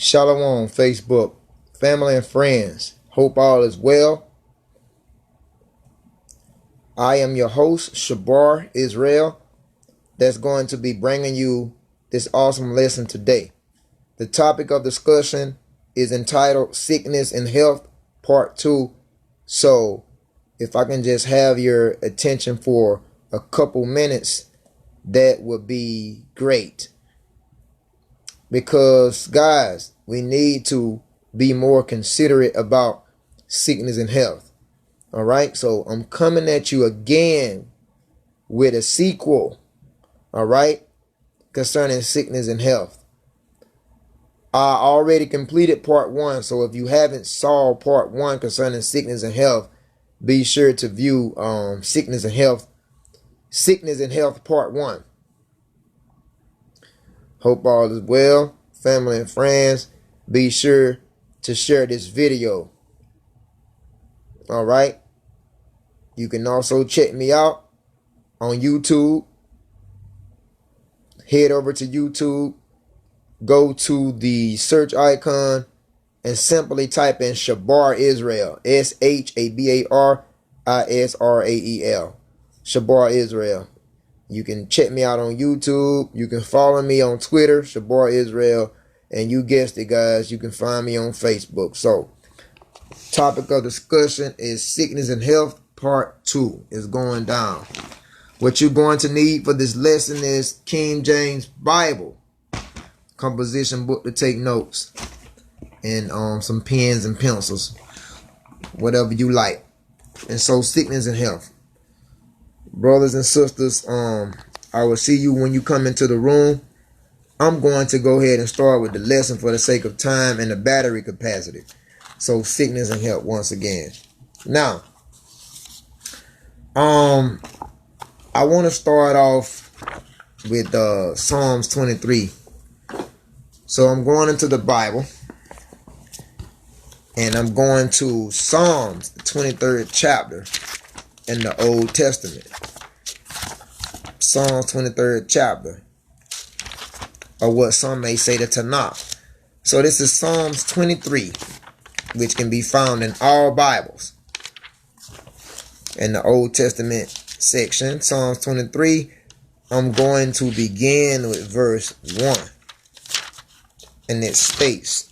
Shalom, Facebook, family and friends. Hope all is well. I am your host, Shabar Israel, that's going to be bringing you this awesome lesson today. The topic of discussion is entitled Sickness and Health, Part 2. So, if I can just have your attention for a couple minutes, that would be great. Because, guys, we need to be more considerate about sickness and health. All right, so I'm coming at you again with a sequel, all right, concerning sickness and health. I already completed part 1, so if you haven't saw part 1 concerning sickness and health, be sure to view sickness and health part 1. Hope all is well, family and friends. Be sure to share this video. All right. You can also check me out on YouTube. Head over to YouTube. Go to the search icon and simply type in Shabar Israel. SHABAR ISRAEL. Shabar Israel. You can check me out on YouTube. You can follow me on Twitter, Shabar Israel. And you guessed it, guys, you can find me on Facebook. So, topic of discussion is sickness and health, part 2 is going down. What you're going to need for this lesson is King James Bible, composition book to take notes, and some pens and pencils, whatever you like. And so, sickness and health. Brothers and sisters, I will see you when you come into the room. I'm going to go ahead and start with the lesson for the sake of time and the battery capacity. So, sickness and health once again. Now, I want to start off with Psalms 23. So, I'm going into the Bible, and I'm going to Psalms, the 23rd chapter in the Old Testament. Psalms 23rd chapter, or what some may say the Tanakh. So this is Psalms 23, which can be found in all Bibles. In the Old Testament section, Psalms 23, I'm going to begin with verse 1. And it states,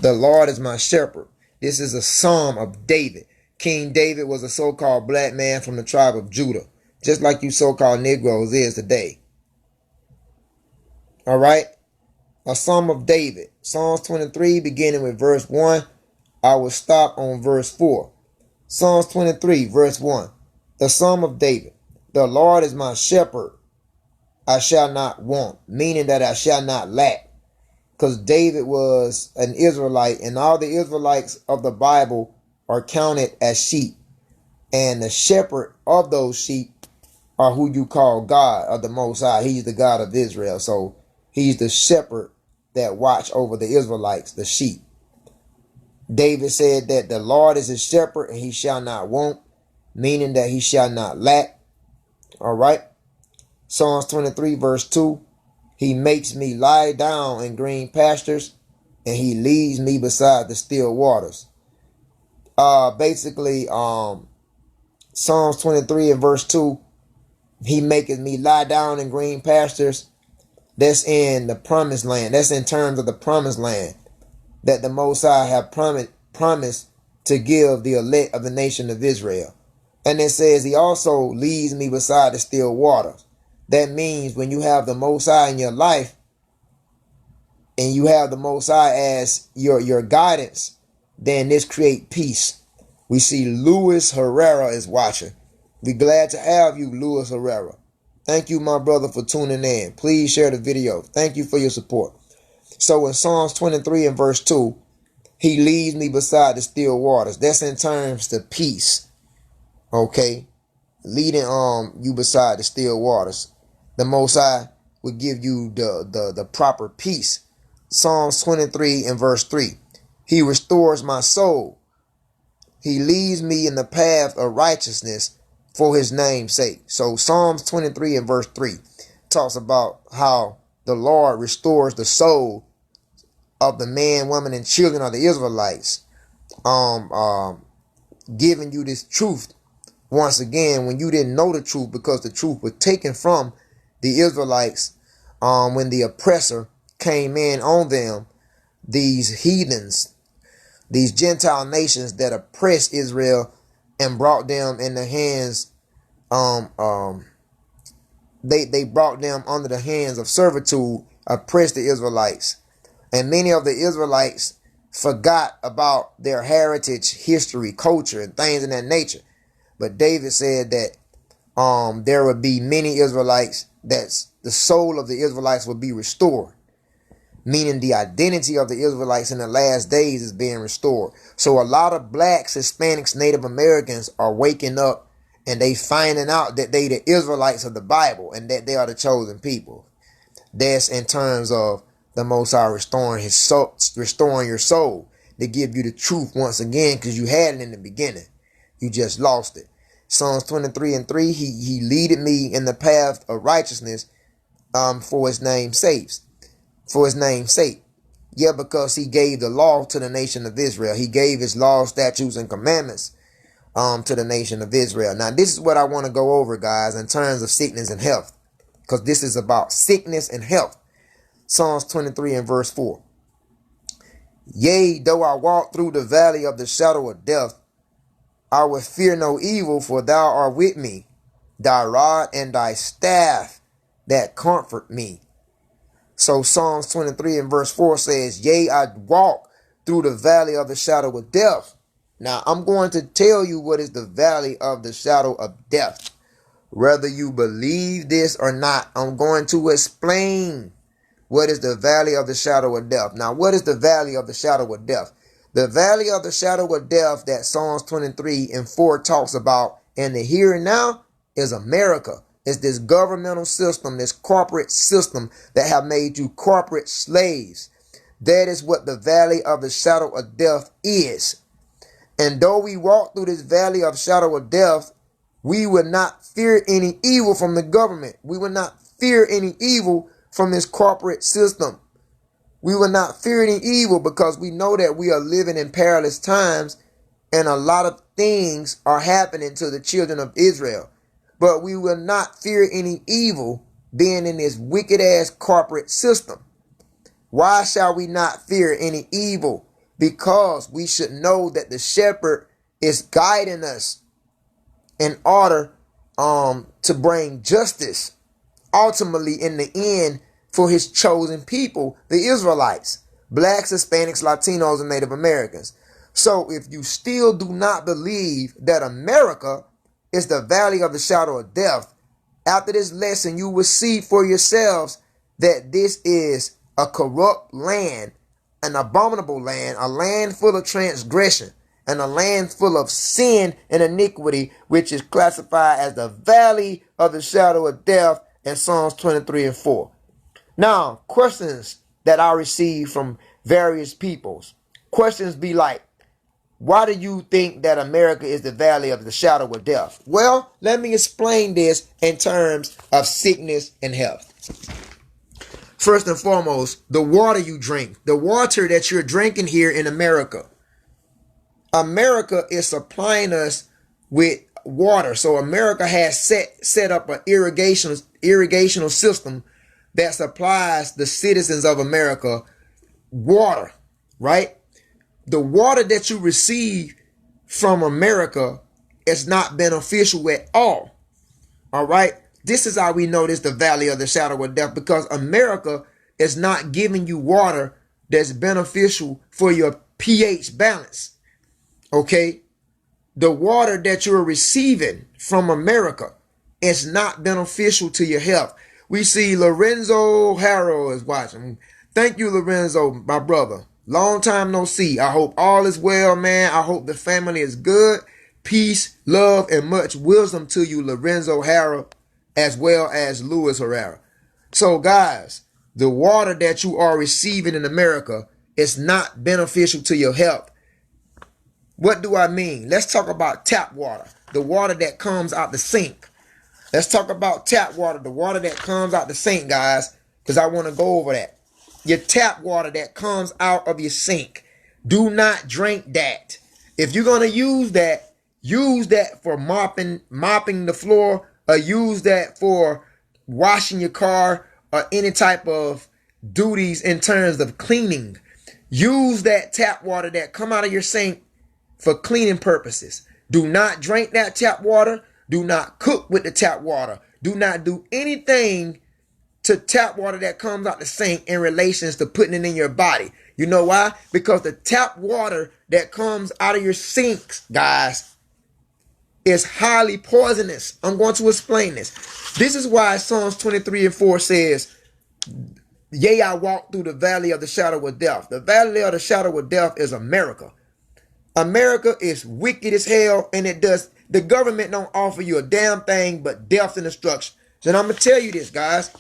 "The Lord is my shepherd." This is a psalm of David. King David was a so-called black man from the tribe of Judah, just like you so-called Negroes is today. All right? A psalm of David. Psalms 23, beginning with verse 1. I will stop on verse 4. Psalms 23, verse 1. The psalm of David. The Lord is my shepherd. I shall not want. Meaning that I shall not lack. Because David was an Israelite, and all the Israelites of the Bible are counted as sheep. And the shepherd of those sheep are who you call God, or the Most High. He's the God of Israel. So he's the shepherd that watch over the Israelites, the sheep. David said that the Lord is his shepherd and he shall not want, meaning that he shall not lack. All right. Psalms 23 verse 2. He makes me lie down in green pastures and he leads me beside the still waters. Basically, Psalms 23 and verse 2, he maketh me lie down in green pastures. That's in the promised land. That's in terms of the promised land that the Most High have promised to give the elect of the nation of Israel. And it says he also leads me beside the still waters. That means when you have the Most High in your life and you have the Most High as your guidance, then this create peace. We see Luis Herrera is watching. We're glad to have you, Luis Herrera. Thank you, my brother, for tuning in. Please share the video. Thank you for your support. So in Psalms 23 and verse 2, he leads me beside the still waters. That's in terms of peace. Okay? Leading you beside the still waters. The Most High will give you the proper peace. Psalms 23 and verse 3. He restores my soul. He leads me in the path of righteousness for his name's sake. So Psalms 23 and verse 3 talks about how the Lord restores the soul of the men, women, and children of the Israelites. Giving you this truth once again when you didn't know the truth, because the truth was taken from the Israelites when the oppressor came in on them, these heathens, these Gentile nations that oppressed Israel and brought them in the hands, they brought them under the hands of servitude, oppressed the Israelites. And many of the Israelites forgot about their heritage, history, culture, and things of that nature. But David said that there would be many Israelites, that the soul of the Israelites would be restored, meaning the identity of the Israelites in the last days is being restored. So a lot of blacks, Hispanics, Native Americans are waking up, and they finding out that they the Israelites of the Bible and that they are the chosen people. That's in terms of the Most High restoring his soul, restoring your soul, to give you the truth once again, because you had it in the beginning. You just lost it. Psalms 23:3, he leaded me in the path of righteousness for his name's sake. For his name's sake. Yeah, because he gave the law to the nation of Israel. He gave his laws, statutes, and commandments to the nation of Israel. Now, this is what I want to go over, guys, in terms of sickness and health, because this is about sickness and health. Psalms 23 and verse 4. Yea, though I walk through the valley of the shadow of death, I will fear no evil, for thou art with me. Thy rod and thy staff that comfort me. So Psalms 23 and verse 4 says, yea, I walk through the valley of the shadow of death. Now, I'm going to tell you what is the valley of the shadow of death. Whether you believe this or not, I'm going to explain what is the valley of the shadow of death. Now, what is the valley of the shadow of death? The valley of the shadow of death that Psalms 23 and 4 talks about in the here and now is America. It's this governmental system, this corporate system that have made you corporate slaves. That is what the valley of the shadow of death is. And though we walk through this valley of shadow of death, we will not fear any evil from the government. We will not fear any evil from this corporate system. We will not fear any evil, because we know that we are living in perilous times and a lot of things are happening to the children of Israel. But we will not fear any evil being in this wicked ass corporate system. Why shall we not fear any evil? Because we should know that the shepherd is guiding us in order to bring justice ultimately in the end for his chosen people, the Israelites, blacks, Hispanics, Latinos, and Native Americans. So if you still do not believe that America is the valley of the shadow of death, after this lesson you will see for yourselves that this is a corrupt land, an abominable land, a land full of transgression, and a land full of sin and iniquity, which is classified as the valley of the shadow of death in Psalms 23 and 4. Now, questions that I receive from various peoples. Questions be like, why do you think that America is the valley of the shadow of death? Well, let me explain this in terms of sickness and health. First and foremost, the water you drink. The water that you're drinking here in America. America is supplying us with water. So America has set up an irrigational system that supplies the citizens of America water, right? The water that you receive from America is not beneficial at all. All right. This is how we know this the valley of the shadow of death, because America is not giving you water that's beneficial for your pH balance. Okay. The water that you're receiving from America is not beneficial to your health. We see Lorenzo Harrow is watching. Thank you, Lorenzo, my brother. Long time no see. I hope all is well, man. I hope the family is good. Peace, love, and much wisdom to you, Lorenzo Harrow, as well as Louis Herrera. So, guys, the water that you are receiving in America is not beneficial to your health. What do I mean? Let's talk about tap water, the water that comes out the sink. Let's talk about tap water, the water that comes out the sink, guys, because I want to go over that. your tap water that comes out of your sink. Do not drink that. If you're going to use that for mopping the floor, or use that for washing your car, or any type of duties in terms of cleaning. Use that tap water that come out of your sink for cleaning purposes. Do not drink that tap water. Do not cook with the tap water. Do not do anything to tap water that comes out the sink in relations to putting it in your body. You know why? Because the tap water that comes out of your sinks, guys, is highly poisonous. I'm going to explain this. This is why Psalms 23:4 says, yea, I walk through the valley of the shadow of death. The valley of the shadow of death is America. America is wicked as hell, and the government don't offer you a damn thing but death and destruction. So I'm going to tell you this, guys.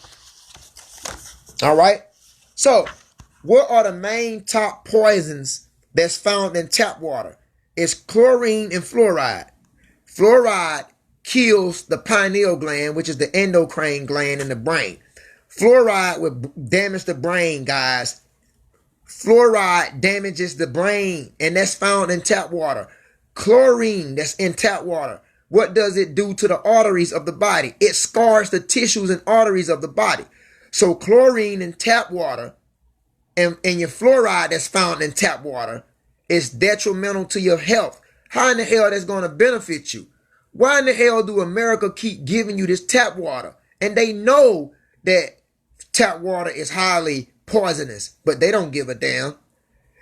All right. So what are the main top poisons that's found in tap water? It's chlorine and fluoride. Fluoride kills the pineal gland, which is the endocrine gland in the brain. Fluoride will damage the brain, guys. Fluoride damages the brain, and that's found in tap water. Chlorine that's in tap water, what does it do to the arteries of the body? It scars the tissues and arteries of the body. So chlorine in tap water and your fluoride that's found in tap water is detrimental to your health. How in the hell that's going to benefit you? Why in the hell do America keep giving you this tap water? And they know that tap water is highly poisonous, but they don't give a damn,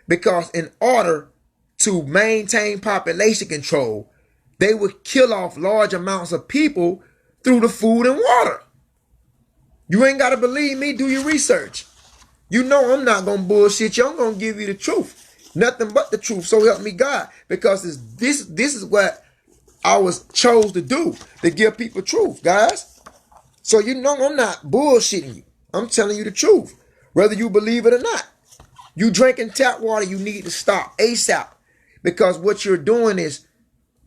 because in order to maintain population control, they would kill off large amounts of people through the food and water. You ain't got to believe me. Do your research. You know I'm not going to bullshit you. I'm going to give you the truth. Nothing but the truth. So help me God. Because this is what I was chose to do. To give people truth, guys. So you know I'm not bullshitting you. I'm telling you the truth. Whether you believe it or not. You drinking tap water, you need to stop ASAP. Because what you're doing is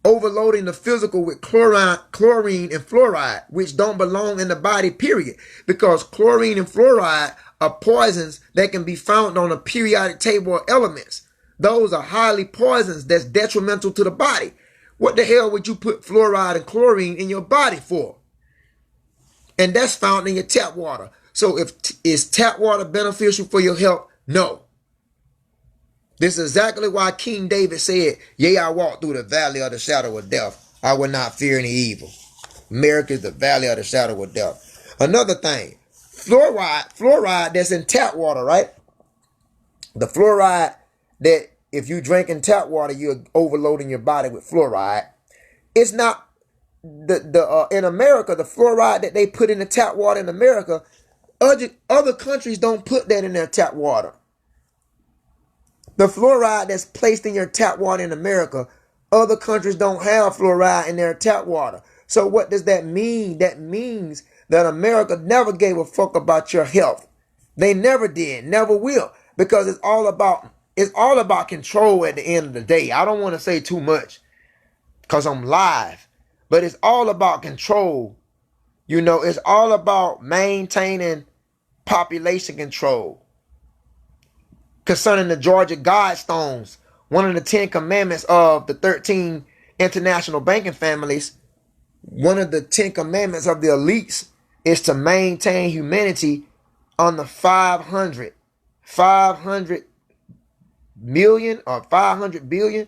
overloading the physical with chlorine and fluoride, which don't belong in the body, period. Because chlorine and fluoride are poisons that can be found on a periodic table of elements. Those are highly poisons that's detrimental to the body. What the hell would you put fluoride and chlorine in your body for? And that's found in your tap water. So is tap water beneficial for your health? No. This is exactly why King David said, yea, I walk through the valley of the shadow of death. I will not fear any evil. America is the valley of the shadow of death. Another thing, fluoride that's in tap water, right? The fluoride that if you drink in tap water, you're overloading your body with fluoride. It's not in America, the fluoride that they put in the tap water in America, other countries don't put that in their tap water. The fluoride that's placed in your tap water in America, other countries don't have fluoride in their tap water. So what does that mean? That means that America never gave a fuck about your health. They never did, never will, because it's all about control at the end of the day. I don't want to say too much because I'm live, but it's all about control. You know, it's all about maintaining population control. Concerning the Georgia Guidestones, one of the 10 commandments of the 13 international banking families, one of the 10 commandments of the elites is to maintain humanity on the 500 million or 500 billion,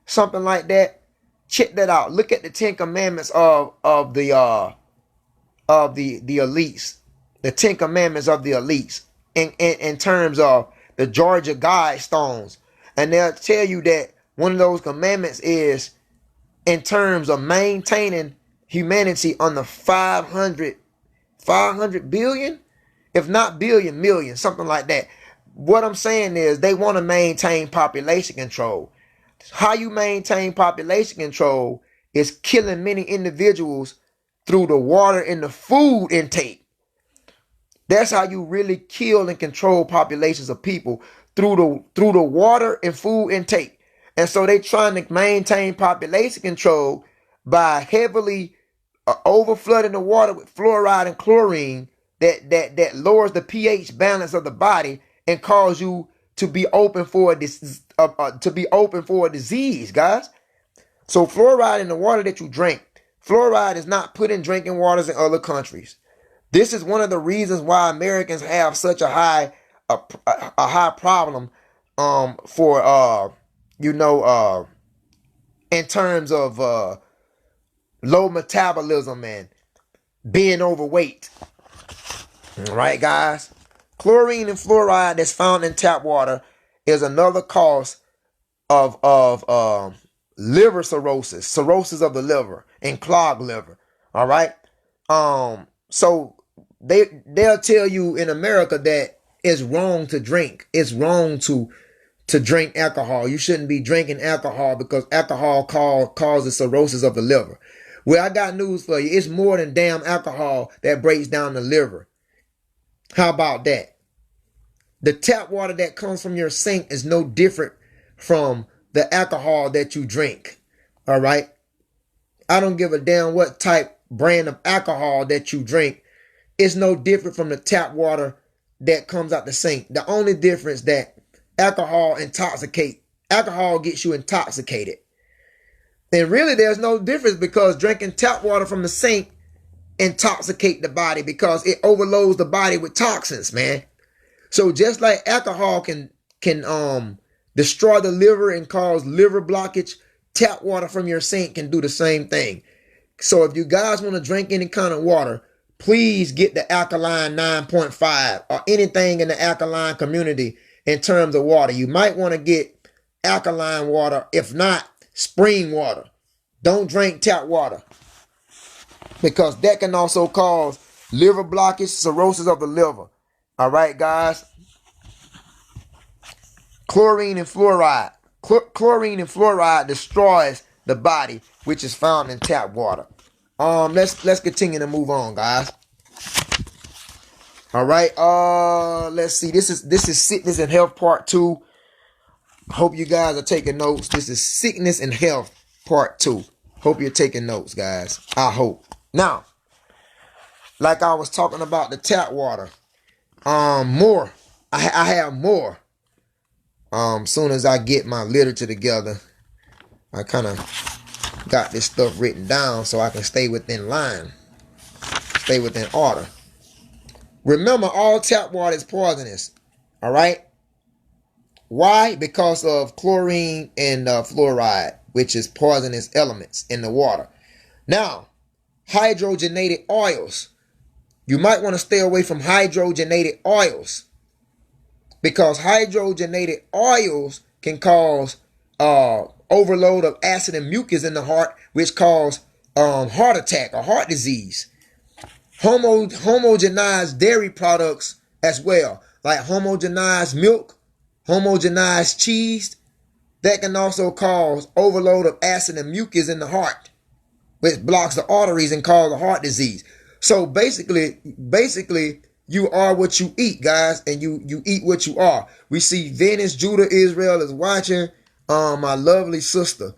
something like that. Check that out. Look at the 10 commandments of the elites, the 10 commandments of the elites in terms of the Georgia Guidestones. And they'll tell you that one of those commandments is in terms of maintaining humanity on the 500 billion, if not billion, million, something like that. What I'm saying is they want to maintain population control. How you maintain population control is killing many individuals through the water and the food intake. That's how you really kill and control populations of people, through the water and food intake. And so they trying to maintain population control by heavily overflooding the water with fluoride and chlorine that lowers the pH balance of the body and cause you to be open for a disease, guys. So fluoride in the water that you drink, fluoride is not put in drinking waters in other countries. This is one of the reasons why Americans have such a high problem for in terms of low metabolism and being overweight. All right, guys. Chlorine and fluoride that's found in tap water is another cause of liver cirrhosis of the liver, and clogged liver. All right. So they'll tell you in America that it's wrong to drink. It's wrong to drink alcohol. You shouldn't be drinking alcohol because alcohol causes cirrhosis of the liver. Well, I got news for you. It's more than damn alcohol that breaks down the liver. How about that? The tap water that comes from your sink is no different from the alcohol that you drink. All right. I don't give a damn what type brand of alcohol that you drink. It's no different from the tap water that comes out the sink. The only difference that alcohol gets you intoxicated. And really there's no difference because drinking tap water from the sink intoxicate the body because it overloads the body with toxins, man. So just like alcohol can destroy the liver and cause liver blockage, tap water from your sink can do the same thing. So if you guys want to drink any kind of water, please get the alkaline 9.5 or anything in the alkaline community in terms of water. You might want to get alkaline water, if not spring water. Don't drink tap water because that can also cause liver blockage, cirrhosis of the liver. All right, guys. Chlorine and fluoride. Chlorine and fluoride destroys the body, which is found in tap water. Let's continue to move on, guys. All right. Let's see. This is sickness and health part 2. Hope you guys are taking notes. This is sickness and health part 2. Hope you're taking notes, guys. I hope. Now, like I was talking about the tap water. More. I have more. Soon as I get my literature together, I kind of got this stuff written down so I can stay within line, stay within order. Remember, all tap water is poisonous. All right. Why? Because of chlorine and fluoride, which is poisonous elements in the water. Now, hydrogenated oils. You might want to stay away from hydrogenated oils because hydrogenated oils can cause overload of acid and mucus in the heart, which cause heart attack or heart disease. Homogenized dairy products as well, like homogenized milk, homogenized cheese, that can also cause overload of acid and mucus in the heart, which blocks the arteries and cause a heart disease. So basically, you are what you eat, guys, and you eat what you are. We see Venice, Judah, Israel is watching. My lovely sister,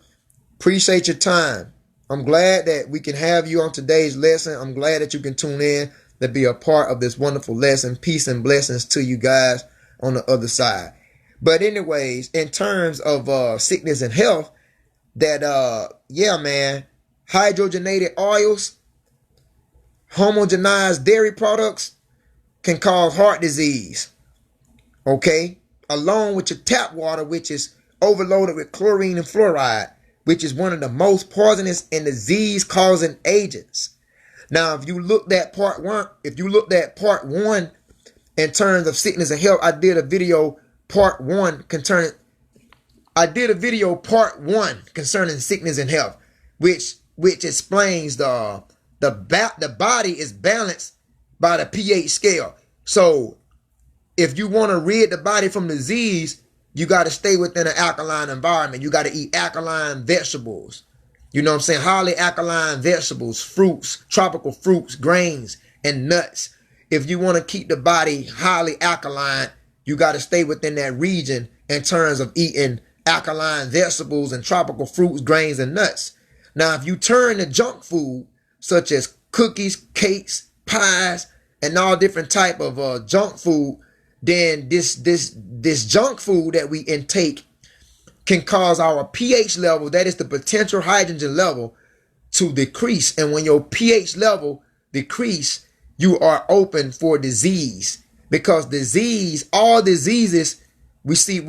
appreciate your time. I'm glad that we can have you on today's lesson. I'm glad that you can tune in to be a part of this wonderful lesson. Peace and blessings to you guys on the other side. But anyways, in terms of sickness and health, that yeah, man, hydrogenated oils, homogenized dairy products can cause heart disease. Okay? Along with your tap water, which is overloaded with chlorine and fluoride, which is one of the most poisonous and disease-causing agents. Now, if you looked at part one in terms of sickness and health, I did a video part one concerning sickness and health, which explains the body is balanced by the pH scale. So if you want to rid the body from disease, you got to stay within an alkaline environment. You got to eat alkaline vegetables. You know what I'm saying? Highly alkaline vegetables, fruits, tropical fruits, grains, and nuts. If you want to keep the body highly alkaline, you got to stay within that region in terms of eating alkaline vegetables and tropical fruits, grains, and nuts. Now, if you turn to junk food, such as cookies, cakes, pies, and all different type of junk food, then this junk food that we intake can cause our pH level, that is the potential hydrogen level, to decrease. And when your pH level decrease, you are open for disease. Because all diseases, we see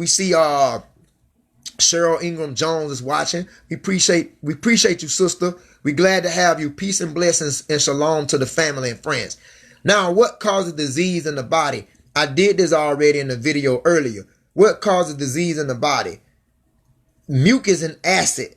Cheryl Ingram Jones is watching. We appreciate you, sister. We're glad to have you. Peace and blessings and shalom to the family and friends. Now, what causes disease in the body? I did this already in the video earlier. What causes disease in the body? Mucus and acid.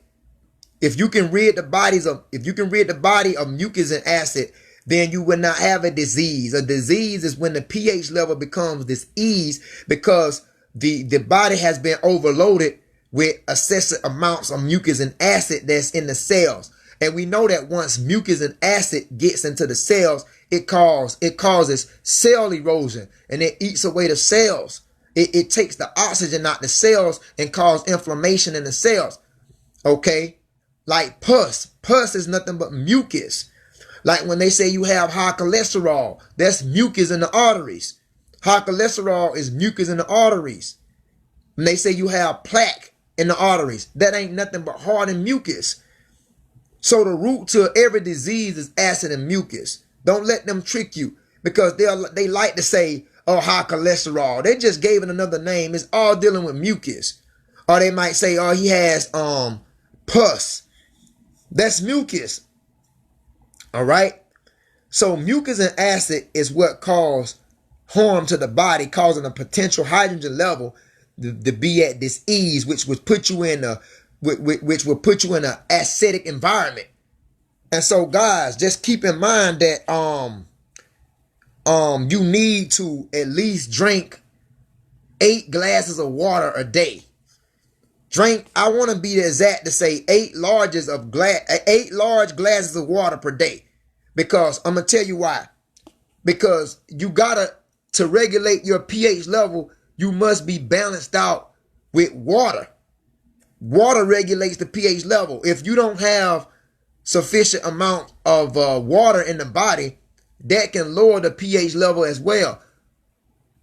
If you can rid the body of mucus and acid, then you will not have a disease. A disease is when the pH level becomes diseased because the body has been overloaded with excessive amounts of mucus and acid that's in the cells. And we know that once mucus and acid gets into the cells, it causes cell erosion, and it eats away the cells. It takes the oxygen out the cells and cause inflammation in the cells. Okay? Like pus. Pus is nothing but mucus. Like when they say you have high cholesterol, that's mucus in the arteries. High cholesterol is mucus in the arteries. When they say you have plaque in the arteries, that ain't nothing but hardened mucus. So the root to every disease is acid and mucus. Don't let them trick you, because they like to say, oh, high cholesterol. They just gave it another name. It's all dealing with mucus. Or they might say, oh, he has pus. That's mucus. All right. So mucus and acid is what cause harm to the body, causing a potential hydrogen level to be at this ease, which would put you in an acidic environment. And so, guys, just keep in mind that you need to at least drink 8 glasses of water a day. I want to be exact to say 8 large glasses of water per day. Because I'm going to tell you why. Because you to regulate your pH level, you must be balanced out with water. Water regulates the pH level. If you don't have sufficient amount of water in the body, that can lower the pH level as well.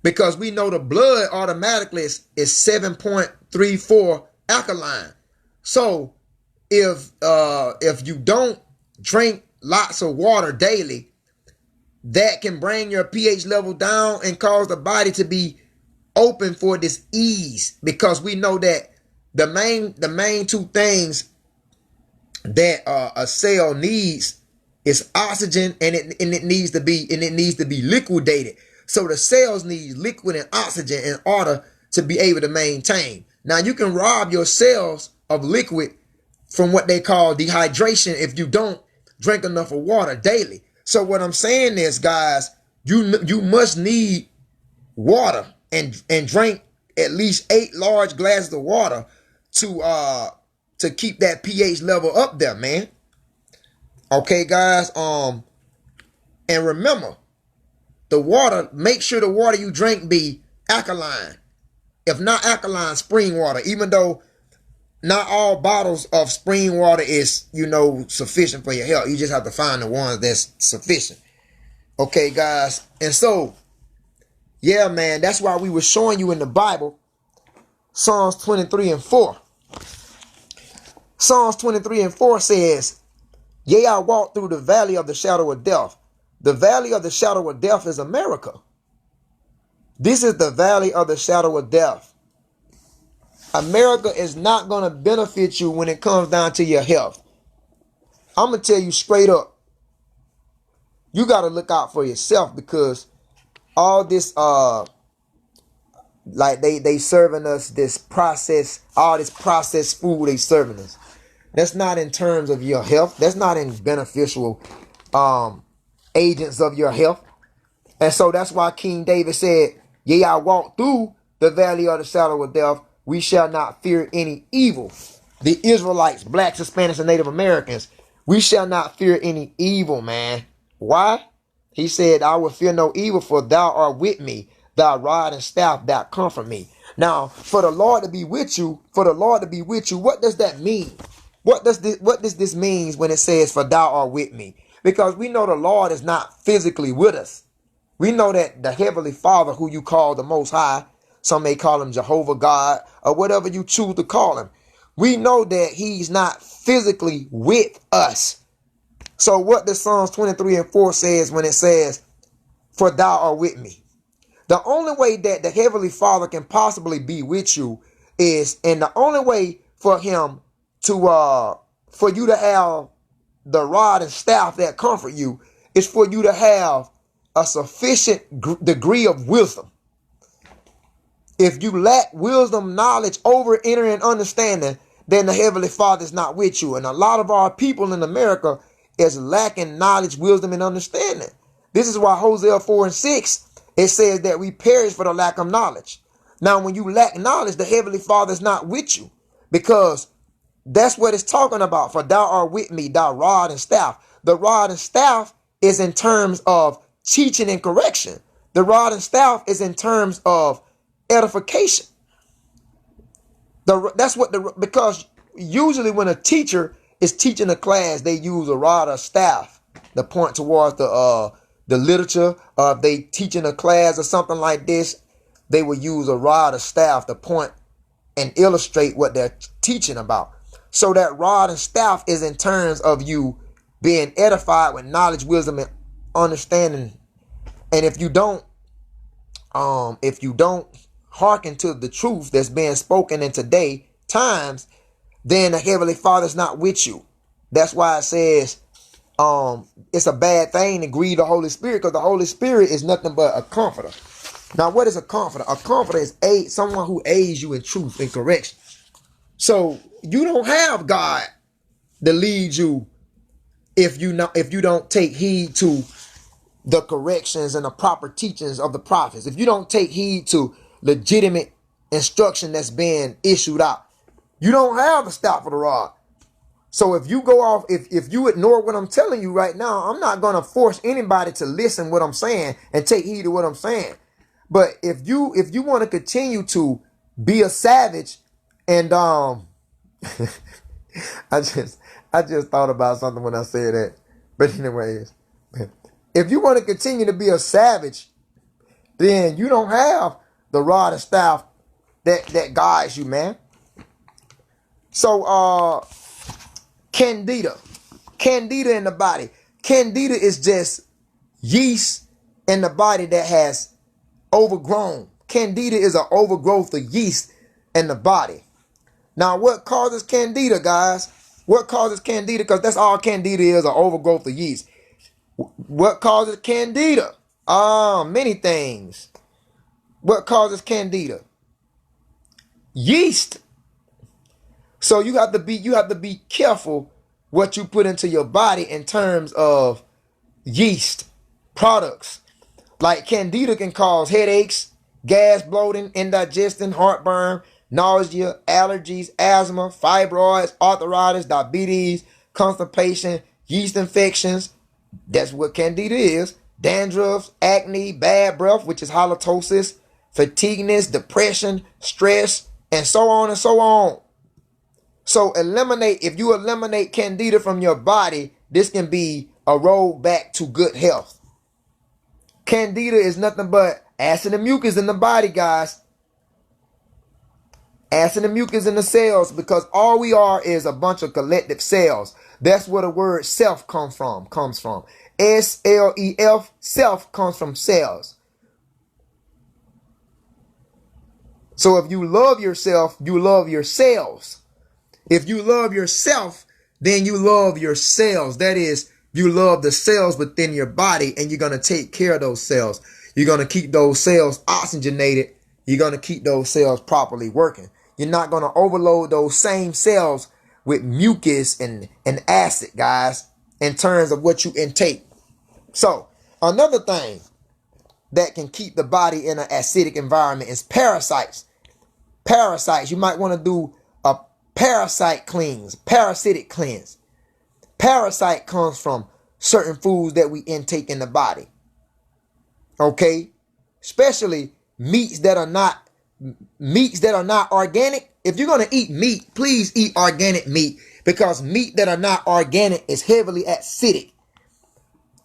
Because we know the blood automatically is 7.34 alkaline. So if you don't drink lots of water daily, that can bring your pH level down and cause the body to be open for disease. Because we know that the main 2 things that a cell needs is oxygen, and it needs to be liquidated. So the cells need liquid and oxygen in order to be able to maintain. Now you can rob your cells of liquid from what they call dehydration if you don't drink enough of water daily. So what I'm saying is, guys, you must need water and drink at least 8 large glasses of water to keep that pH level up there, man. Okay, guys. And remember, the water, make sure the water you drink be alkaline. If not alkaline, spring water. Even though not all bottles of spring water is, sufficient for your health. You just have to find the ones that's sufficient. Okay, guys. And so, yeah, man, that's why we were showing you in the Bible, Psalms 23:4. Psalms 23:4 says, yea, I walk through the valley of the shadow of death. The valley of the shadow of death is America. This is the valley of the shadow of death. America is not going to benefit you when it comes down to your health. I'm going to tell you straight up. You got to look out for yourself, because all this, like they serving us all this processed food they serving us. That's not in terms of your health. That's not in beneficial agents of your health. And so that's why King David said, yea, I walk through the valley of the shadow of death, we shall not fear any evil. The Israelites, blacks, Hispanics, and Native Americans, we shall not fear any evil, man. Why? He said, I will fear no evil, for thou art with me. Thy rod and staff, thou comfort me. Now, for the Lord to be with you, what does that mean? What does this mean when it says, for thou art with me? Because we know the Lord is not physically with us. We know that the Heavenly Father, who you call the Most High, some may call him Jehovah God, or whatever you choose to call him. We know that he's not physically with us. So what does Psalms 23:4 says when it says, for thou art with me? The only way that the Heavenly Father can possibly be with you is, and the only way for him to, for you to have the rod and staff that comfort you, is for you to have a sufficient degree of wisdom. If you lack wisdom, knowledge, over entering understanding, then the Heavenly Father is not with you. And a lot of our people in America is lacking knowledge, wisdom, and understanding. This is why Hosea 4:6, it says that we perish for the lack of knowledge. Now, when you lack knowledge, the Heavenly Father is not with you, because that's what it's talking about. For thou art with me, thy rod and staff. The rod and staff is in terms of teaching and correction. The rod and staff is in terms of edification. Because usually when a teacher is teaching a class, they use a rod or staff to point towards the literature. If they teaching a class or something like this, they will use a rod or staff to point and illustrate what they're teaching about. So that rod and staff is in terms of you being edified with knowledge, wisdom, and understanding. And if you don't hearken to the truth that's being spoken in today times, then the Heavenly Father is not with you. That's why it says it's a bad thing to grieve the Holy Spirit, because the Holy Spirit is nothing but a comforter. Now, what is a comforter? A comforter is someone who aids you in truth and correction. So you don't have God to lead you if you don't take heed to the corrections and the proper teachings of the prophets. If you don't take heed to legitimate instruction that's being issued out, you don't have the staff of the rod. So if you go off, if you ignore what I'm telling you right now, I'm not going to force anybody to listen what I'm saying and take heed to what I'm saying. But if you want to continue to be a savage, and I just thought about something when I said that. But anyways, if you want to continue to be a savage, then you don't have the rod and staff that guides you, man. So candida in the body. Candida is just yeast in the body that has overgrown. Candida is an overgrowth of yeast in the body. Now, what causes candida, guys? What causes candida? Because that's all candida is, an overgrowth of yeast. What causes candida? Many things. What causes candida? Yeast. So you have to be careful what you put into your body in terms of yeast products. Like candida can cause headaches, gas, bloating, indigestion, heartburn, nausea, allergies, asthma, fibroids, arthritis, diabetes, constipation, yeast infections. That's what candida is. Dandruff, acne, bad breath, which is halitosis, fatigueness, depression, stress, and so on and so on. So if you eliminate candida from your body, this can be a road back to good health. Candida is nothing but acid and mucus in the body, guys. Acid and mucus in the cells, because all we are is a bunch of collective cells. That's where the word self comes from. S-L-E-F, self comes from cells. So if you love yourself, you love your cells. If you love yourself, then you love your cells. That is, you love the cells within your body, and you're going to take care of those cells. You're going to keep those cells oxygenated. You're going to keep those cells properly working. You're not going to overload those same cells with mucus and acid, guys, in terms of what you intake. So another thing that can keep the body in an acidic environment is parasites. Parasites, you might want to do a parasitic cleanse. Parasite comes from certain foods that we intake in the body. Okay? Especially meats that are not organic. If you're going to eat meat, please eat organic meat, because meat that are not organic is heavily acidic.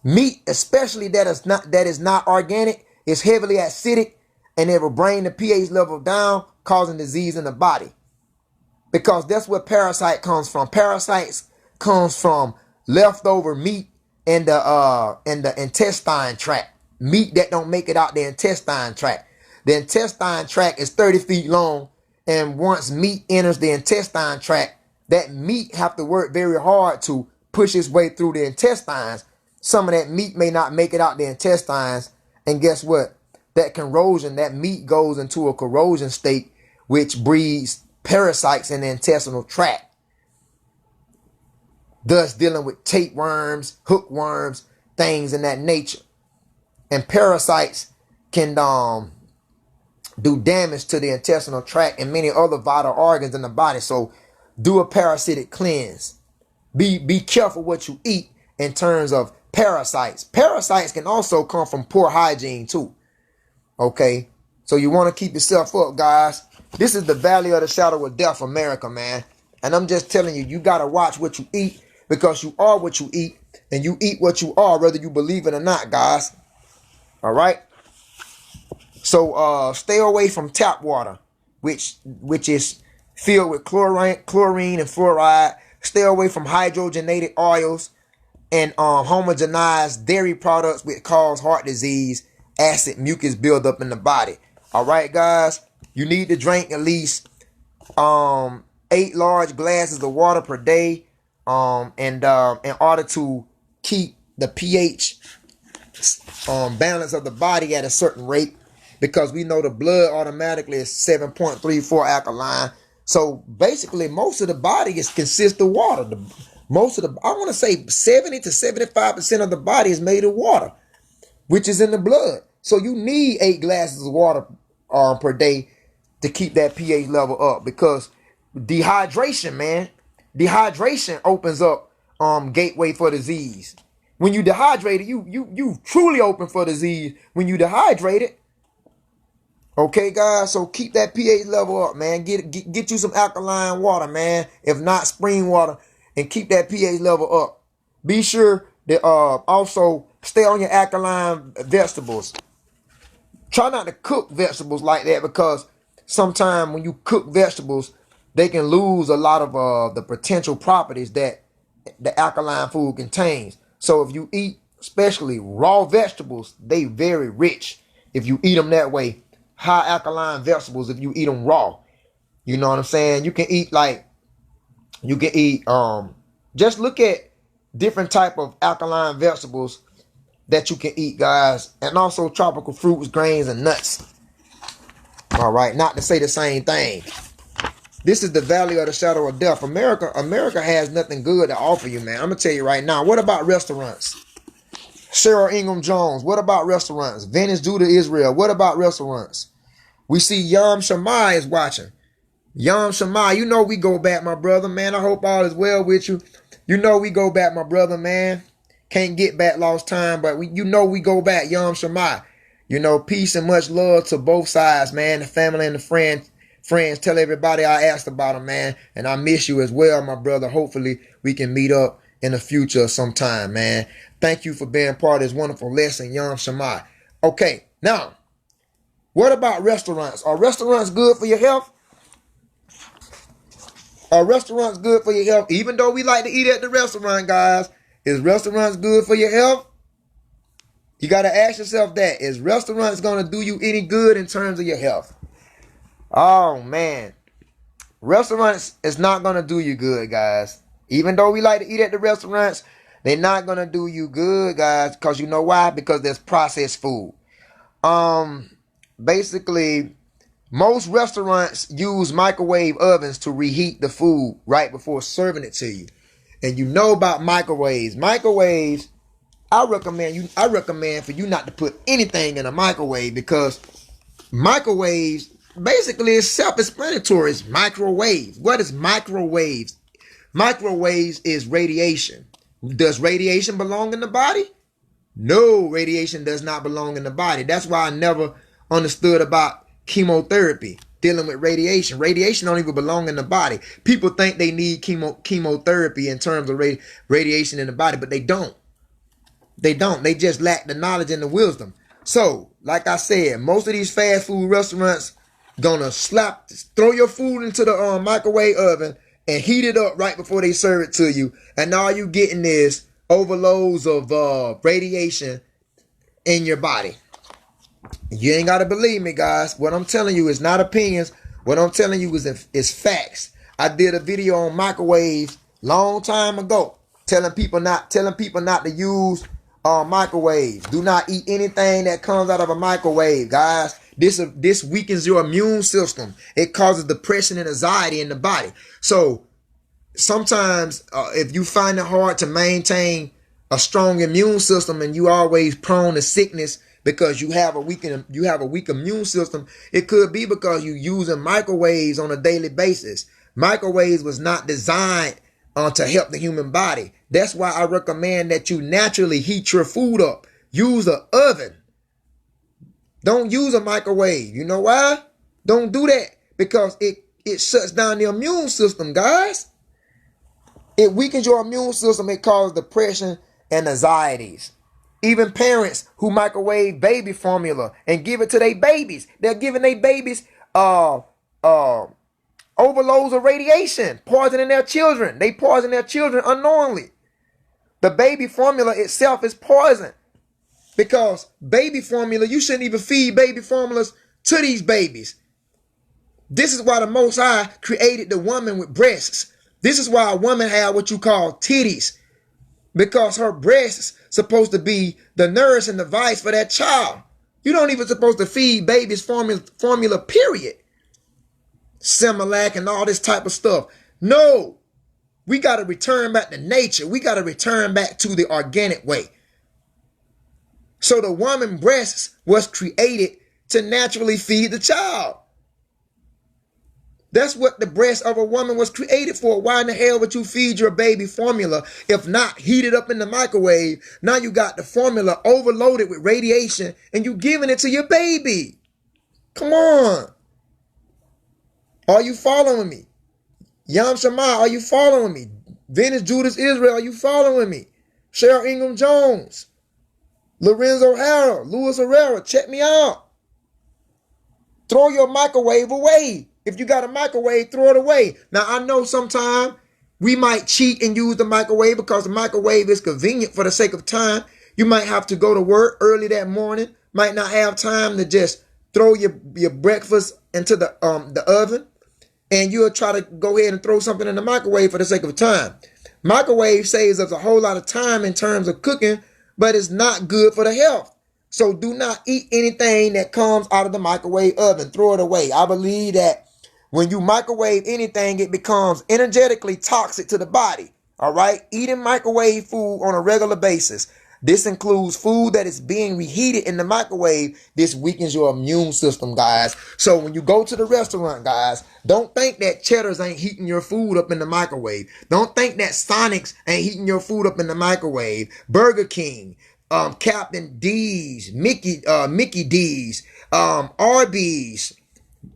Meat, especially that is not organic, is heavily acidic, and it will bring the pH level down, causing disease in the body. Because that's where parasite comes from. Parasites comes from leftover meat in the intestine tract. Meat that don't make it out the intestine tract. The intestine tract is 30 feet long, and once meat enters the intestine tract, that meat have to work very hard to push its way through the intestines. Some of that meat may not make it out the intestines, and guess what? That corrosion, that meat goes into a corrosion state, which breeds parasites in the intestinal tract, thus dealing with tapeworms, hookworms, things in that nature. And parasites can do damage to the intestinal tract and many other vital organs in the body. So do a parasitic cleanse. Be careful what you eat in terms of parasites. Parasites can also come from poor hygiene too. Okay, so you want to keep yourself up, guys. This is the Valley of the Shadow of Death, America, man. And I'm just telling you, you got to watch what you eat, because you are what you eat, and you eat what you are, whether you believe it or not, guys. All right. So stay away from tap water, which is filled with chlorine and fluoride. Stay away from hydrogenated oils and homogenized dairy products, which cause heart disease, acid, mucus buildup in the body. All right, guys. You need to drink at least 8 large glasses of water per day, and in order to keep the pH balance of the body at a certain rate, because we know the blood automatically is 7.34 alkaline. So basically, most of the body consists of water. I want to say 70 to 75% of the body is made of water, which is in the blood. So you need 8 glasses of water per day to keep that pH level up, because dehydration, man, opens up gateway for disease. When you dehydrated, you truly open for disease when you dehydrated. Okay, guys, so keep that pH level up, man. Get you some alkaline water, man. If not, spring water, and keep that pH level up. Be sure that also stay on your alkaline vegetables. Try not to cook vegetables like that, because sometimes when you cook vegetables, they can lose a lot of the potential properties that the alkaline food contains. So if you eat, especially raw vegetables, they very rich. If you eat them that way, high alkaline vegetables, if you eat them raw, you know what I'm saying? You can eat just look at different type of alkaline vegetables that you can eat, guys, and also tropical fruits, grains, and nuts. All right, not to say the same thing. This is the Valley of the Shadow of Death. America has nothing good to offer you, man. I'm gonna tell you right now. What about restaurants? Cheryl Ingram Jones. What about restaurants? Venice Judah Israel. What about restaurants? We see Yam Shammai is watching. Yam Shammai, you know we go back, my brother, man. I hope all is well with you. You know we go back, my brother, man. Can't get back lost time, but we go back. Yam Shammai. You know, peace and much love to both sides, man. The family and the friends. Tell everybody I asked about them, man. And I miss you as well, my brother. Hopefully we can meet up in the future sometime, man. Thank you for being part of this wonderful lesson, Yam Shammai. Okay, now, what about restaurants? Are restaurants good for your health? Are restaurants good for your health? Even though we like to eat at the restaurant, guys, is restaurants good for your health? You got to ask yourself that. Is restaurants going to do you any good in terms of your health? Oh, man. Restaurants is not going to do you good, guys. Even though we like to eat at the restaurants, they're not going to do you good, guys. Because you know why? Because there's processed food. Basically, most restaurants use microwave ovens to reheat the food right before serving it to you. And you know about microwaves. Microwaves, I recommend for you not to put anything in a microwave, because microwaves basically is self-explanatory. It's microwaves. What is microwaves? Microwaves is radiation. Does radiation belong in the body? No, radiation does not belong in the body. That's why I never understood about chemotherapy, dealing with radiation. Radiation don't even belong in the body. People think they need chemotherapy in terms of radiation in the body, but they don't. They don't. They just lack the knowledge and the wisdom. So, like I said, most of these fast food restaurants gonna throw your food into the microwave oven and heat it up right before they serve it to you. And all you getting is overloads of radiation in your body. You ain't got to believe me, guys. What I'm telling you is not opinions. What I'm telling you is facts. I did a video on microwaves long time ago, telling people not to use microwaves. Do not eat anything that comes out of a microwave, guys. This weakens your immune system. It causes depression and anxiety in the body. So sometimes if you find it hard to maintain a strong immune system and you always prone to sickness because you have a weak immune system, it could be because you using microwaves on a daily basis. Microwaves was not designed to help the human body. That's why I recommend that you naturally heat your food up. Use an oven. Don't use a microwave. You know why? Don't do that, because it shuts down the immune system, guys. It weakens your immune system. It causes depression and anxieties. Even parents who microwave baby formula and give it to their babies, they're giving their babies overloads of radiation, poisoning their children. They poison their children unknowingly. The baby formula itself is poison, because baby formula, you shouldn't even feed baby formulas to these babies. This is why the Most High created the woman with breasts. This is why a woman had what you call titties, because her breasts supposed to be the nourishing device for that child. You don't even supposed to feed babies formula, period. Similac and all this type of stuff. No, we got to return back to nature. We got to return back to the organic way. So the woman breasts was created to naturally feed the child. That's what the breast of a woman was created for. Why in the hell would you feed your baby formula if not heat it up in the microwave? Now you got the formula overloaded with radiation and you giving it to your baby. Come on. Are you following me? Yam Shema, are you following me? Venus Judas Israel, are you following me? Cheryl Ingram Jones, Lorenzo Harrell, Luis Herrera, check me out. Throw your microwave away. If you got a microwave, throw it away. Now, I know sometimes we might cheat and use the microwave because the microwave is convenient for the sake of time. You might have to go to work early that morning, might not have time to just throw your breakfast into the oven, and you'll try to go ahead and throw something in the microwave for the sake of time. Microwave saves us a whole lot of time in terms of cooking, but it's not good for the health. So do not eat anything that comes out of the microwave oven. Throw it away. I believe that when you microwave anything, it becomes energetically toxic to the body. All right. Eating microwave food on a regular basis. This includes food that is being reheated in the microwave. This weakens your immune system, guys. So when you go to the restaurant, guys, don't think that Cheddar's ain't heating your food up in the microwave. Don't think that Sonic's ain't heating your food up in the microwave. Burger King, Captain D's, Mickey D's, Arby's,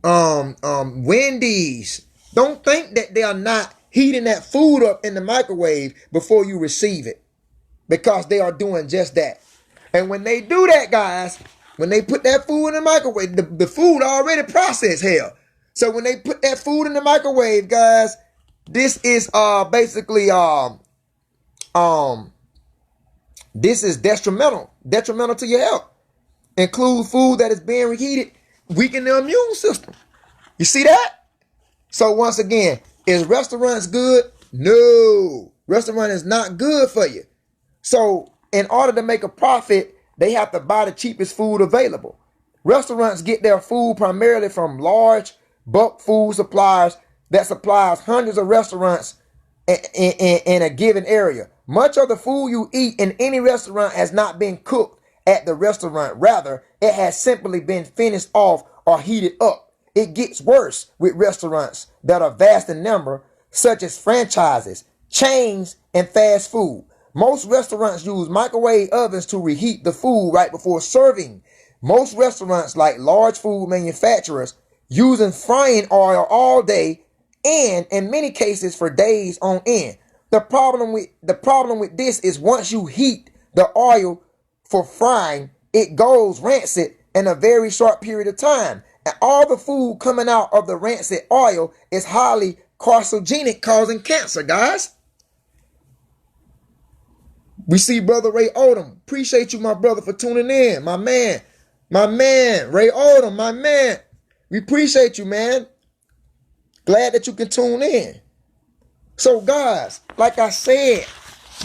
Wendy's. Don't think that they are not heating that food up in the microwave before you receive it, because they are doing just that. And when they do that, guys, when they put that food in the microwave, the food already processed, hell. So when they put that food in the microwave, guys, this is basically this is detrimental to your health. Include food that is being reheated, weaken the immune system. You see that? So once again, is restaurants good? No. Restaurant is not good for you. So in order to make a profit, they have to buy the cheapest food available. Restaurants get their food primarily from large bulk food suppliers that supplies hundreds of restaurants in a given area. Much of the food you eat in any restaurant has not been cooked at the restaurant. Rather, it has simply been finished off or heated up. It gets worse with restaurants that are vast in number, such as franchises, chains, and fast food. Most restaurants use microwave ovens to reheat the food right before serving. Most restaurants, like large food manufacturers, using frying oil all day and in many cases for days on end. The problem with this is once you heat the oil for frying, it goes rancid in a very short period of time. And all the food coming out of the rancid oil is highly carcinogenic, causing cancer, guys. We see Brother Ray Odom. Appreciate you, my brother, for tuning in. My man, Ray Odom, my man. We appreciate you, man. Glad that you can tune in. So, guys, like I said,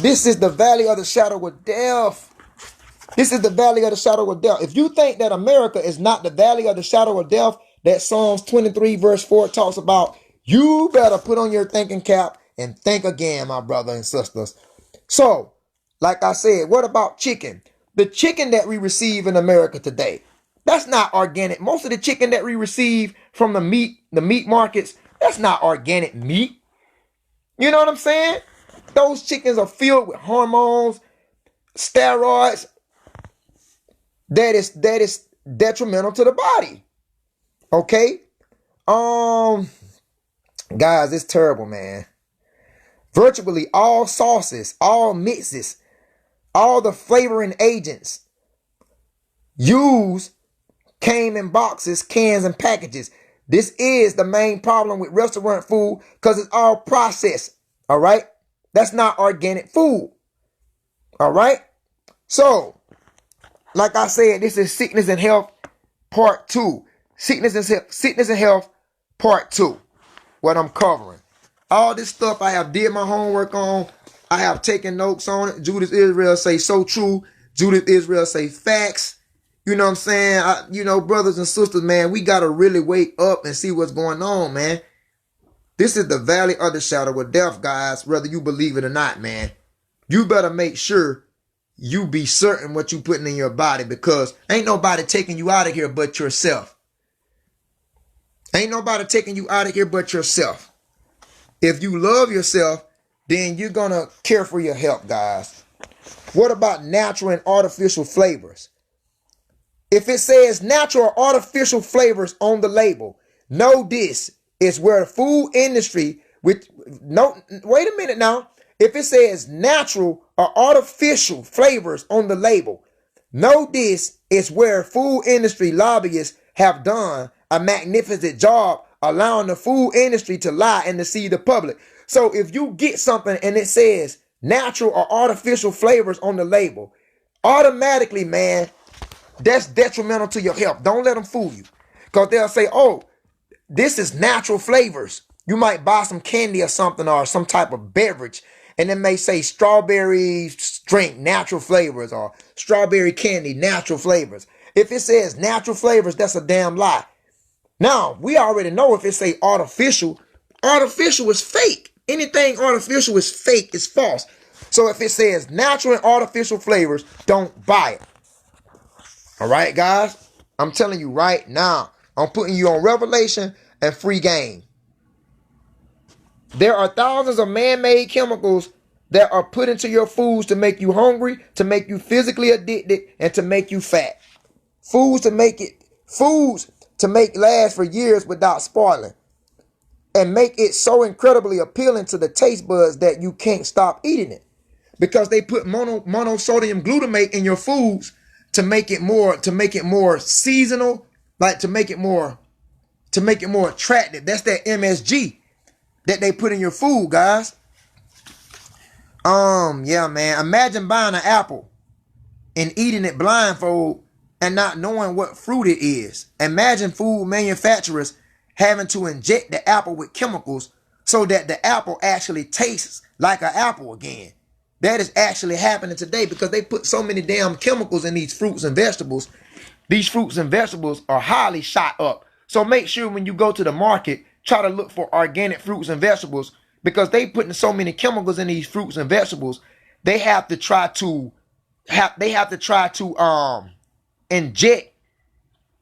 this is the valley of the shadow of death. This is the valley of the shadow of death. If you think that America is not the valley of the shadow of death, that Psalms 23 verse 4 talks about, you better put on your thinking cap and think again, my brother and sisters. So, like I said, what about chicken? The chicken that we receive in America today, that's not organic. Most of the chicken that we receive from the meat markets, that's not organic meat. You know what I'm saying? Those chickens are filled with hormones, steroids, that is detrimental to the body. Okay? Guys, it's terrible, man. Virtually all sauces, all mixes, all the flavoring agents used came in boxes, cans, and packages. This is the main problem with restaurant food because it's all processed. All right? That's not organic food. All right? So, like I said, this is Sickness and Health Part 2. Sickness and Health Part 2. What I'm covering. All this stuff I have did my homework on. I have taken notes on it. Judith Israel say so true. Judith Israel say facts. You know what I'm saying? Brothers and sisters, man, we got to really wake up and see what's going on, man. This is the valley of the shadow of death, guys, whether you believe it or not, man. You better make sure you be certain what you putting in your body, because ain't nobody taking you out of here but yourself. Ain't nobody taking you out of here but yourself. If you love yourself, then you're going to care for your health, guys. What about natural and artificial flavors? If it says natural or artificial flavors on the label, know this is where the food industry wait a minute now. If it says natural or artificial flavors on the label, know this is where food industry lobbyists have done a magnificent job allowing the food industry to lie and deceive the public. So if you get something and it says natural or artificial flavors on the label, automatically, man, that's detrimental to your health. Don't let them fool you. Because they'll say, oh, this is natural flavors. You might buy some candy or something or some type of beverage, and it may say strawberry drink, natural flavors, or strawberry candy, natural flavors. If it says natural flavors, that's a damn lie. Now, we already know if it say artificial is fake. Anything artificial is fake, is false. So if it says natural and artificial flavors, don't buy it. All right, guys? I'm telling you right now, I'm putting you on revelation and free game. There are thousands of man-made chemicals that are put into your foods to make you hungry, to make you physically addicted, and to make you fat. Foods to make last for years without spoiling, and make it so incredibly appealing to the taste buds that you can't stop eating it, because they put monosodium glutamate in your foods to make it more seasonal, like to make it more attractive. That's that MSG that they put in your food, guys. Yeah, man. Imagine buying an apple and eating it blindfold and not knowing what fruit it is. Imagine food manufacturers having to inject the apple with chemicals so that the apple actually tastes like an apple again. That is actually happening today because they put so many damn chemicals in these fruits and vegetables. These fruits and vegetables are highly shot up. So make sure when you go to the market, try to look for organic fruits and vegetables, because they putting so many chemicals in these fruits and vegetables. They have to try to inject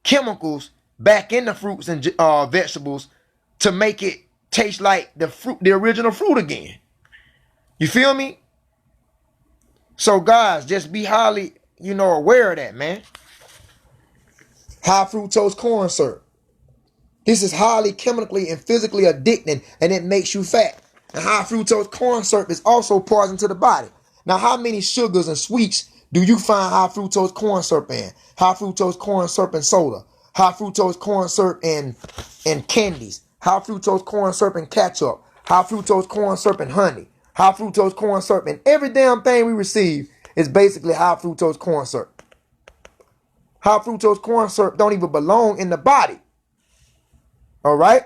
chemicals back in the fruits and vegetables to make it taste like the original fruit again. You feel me? So guys, just be highly, aware of that, man. High fructose corn syrup. This is highly chemically and physically addicting, and it makes you fat. And high fructose corn syrup is also poison to the body. Now, how many sugars and sweets Do you find high fructose corn syrup in? High fructose corn syrup in soda. High fructose corn syrup in candies. High fructose corn syrup in ketchup. High fructose corn syrup in honey. High fructose corn syrup in every damn thing we receive is basically high fructose corn syrup. High fructose corn syrup don't even belong in the body. All right?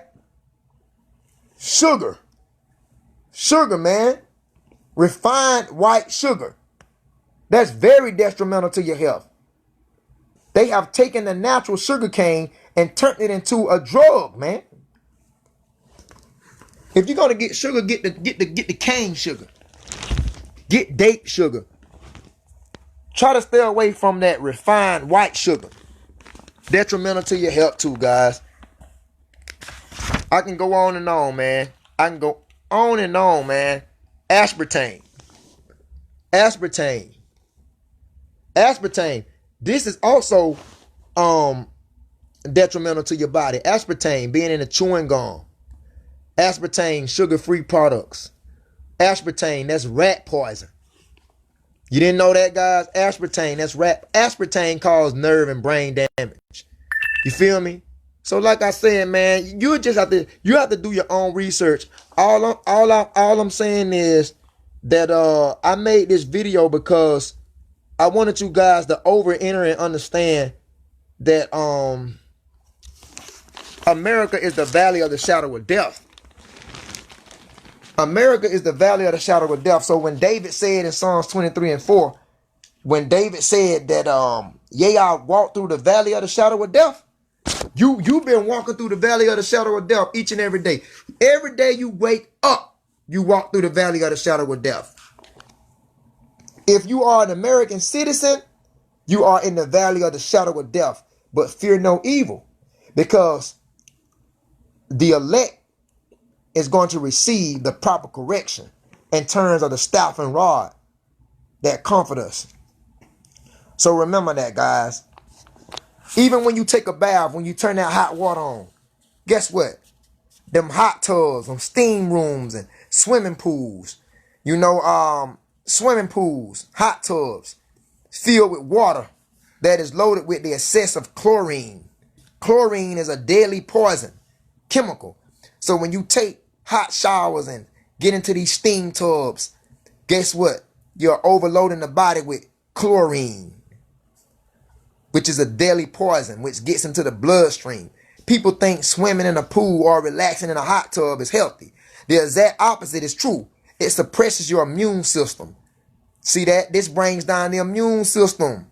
Sugar. Sugar, man. Refined white sugar. That's very detrimental to your health. They have taken the natural sugar cane and turned it into a drug, man. If you're gonna get sugar, get the cane sugar. Get date sugar. Try to stay away from that refined white sugar. Detrimental to your health too, guys. I can go on and on, man. I can go on and on, man. Aspartame. Aspartame. Aspartame. This is also detrimental to your body. Aspartame being in a chewing gum. Aspartame, sugar-free products. Aspartame, that's rat poison. You didn't know that, guys? Aspartame, that's rat. Aspartame causes nerve and brain damage. You feel me? So like I said, man, you have to do your own research. All I'm saying is that I made this video because I wanted you guys to enter and understand that America is the valley of the shadow of death. America is the valley of the shadow of death. So when David said in Psalms 23:4, when David said that yea, I walk through the valley of the shadow of death, you've been walking through the valley of the shadow of death each and every day. Every day you wake up, you walk through the valley of the shadow of death. If you are an American citizen, you are in the valley of the shadow of death. But fear no evil, because the elect is going to receive the proper correction in terms of the staff and rod that comfort us. So remember that, guys. Even when you take a bath, when you turn that hot water on, guess what? Them hot tubs, them steam rooms and swimming pools, swimming pools, hot tubs filled with water that is loaded with the excess of chlorine. Chlorine is a deadly poison chemical. So when you take hot showers and get into these steam tubs, guess what? You're overloading the body with chlorine, which is a deadly poison, which gets into the bloodstream. People think swimming in a pool or relaxing in a hot tub is healthy. The exact opposite is true. It suppresses your immune system. See that? This brings down the immune system.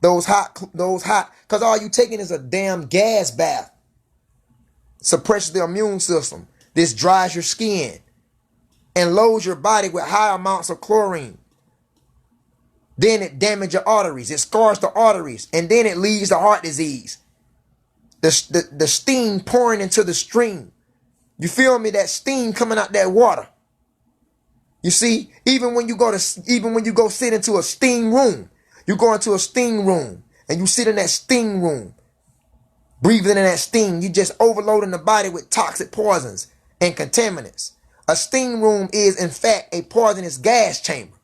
Those hot, because all you taking is a damn gas bath. Suppresses the immune system. This dries your skin and loads your body with high amounts of chlorine. Then it damages your arteries. It scars the arteries. And then it leads to heart disease. The steam pouring into the stream. You feel me? That steam coming out that water. You see, even when you go sit into a steam room, you go into a steam room and you sit in that steam room, breathing in that steam, you just overloading the body with toxic poisons and contaminants. A steam room is in fact a poisonous gas chamber.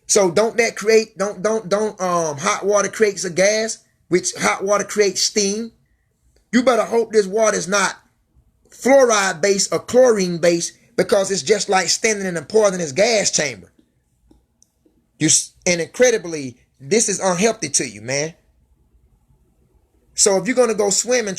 So hot water creates a gas, which hot water creates steam. You better hope this water is not fluoride based or chlorine based, because it's just like standing in a poisonous gas chamber. And incredibly, this is unhealthy to you, man. So if you're going to go swimming,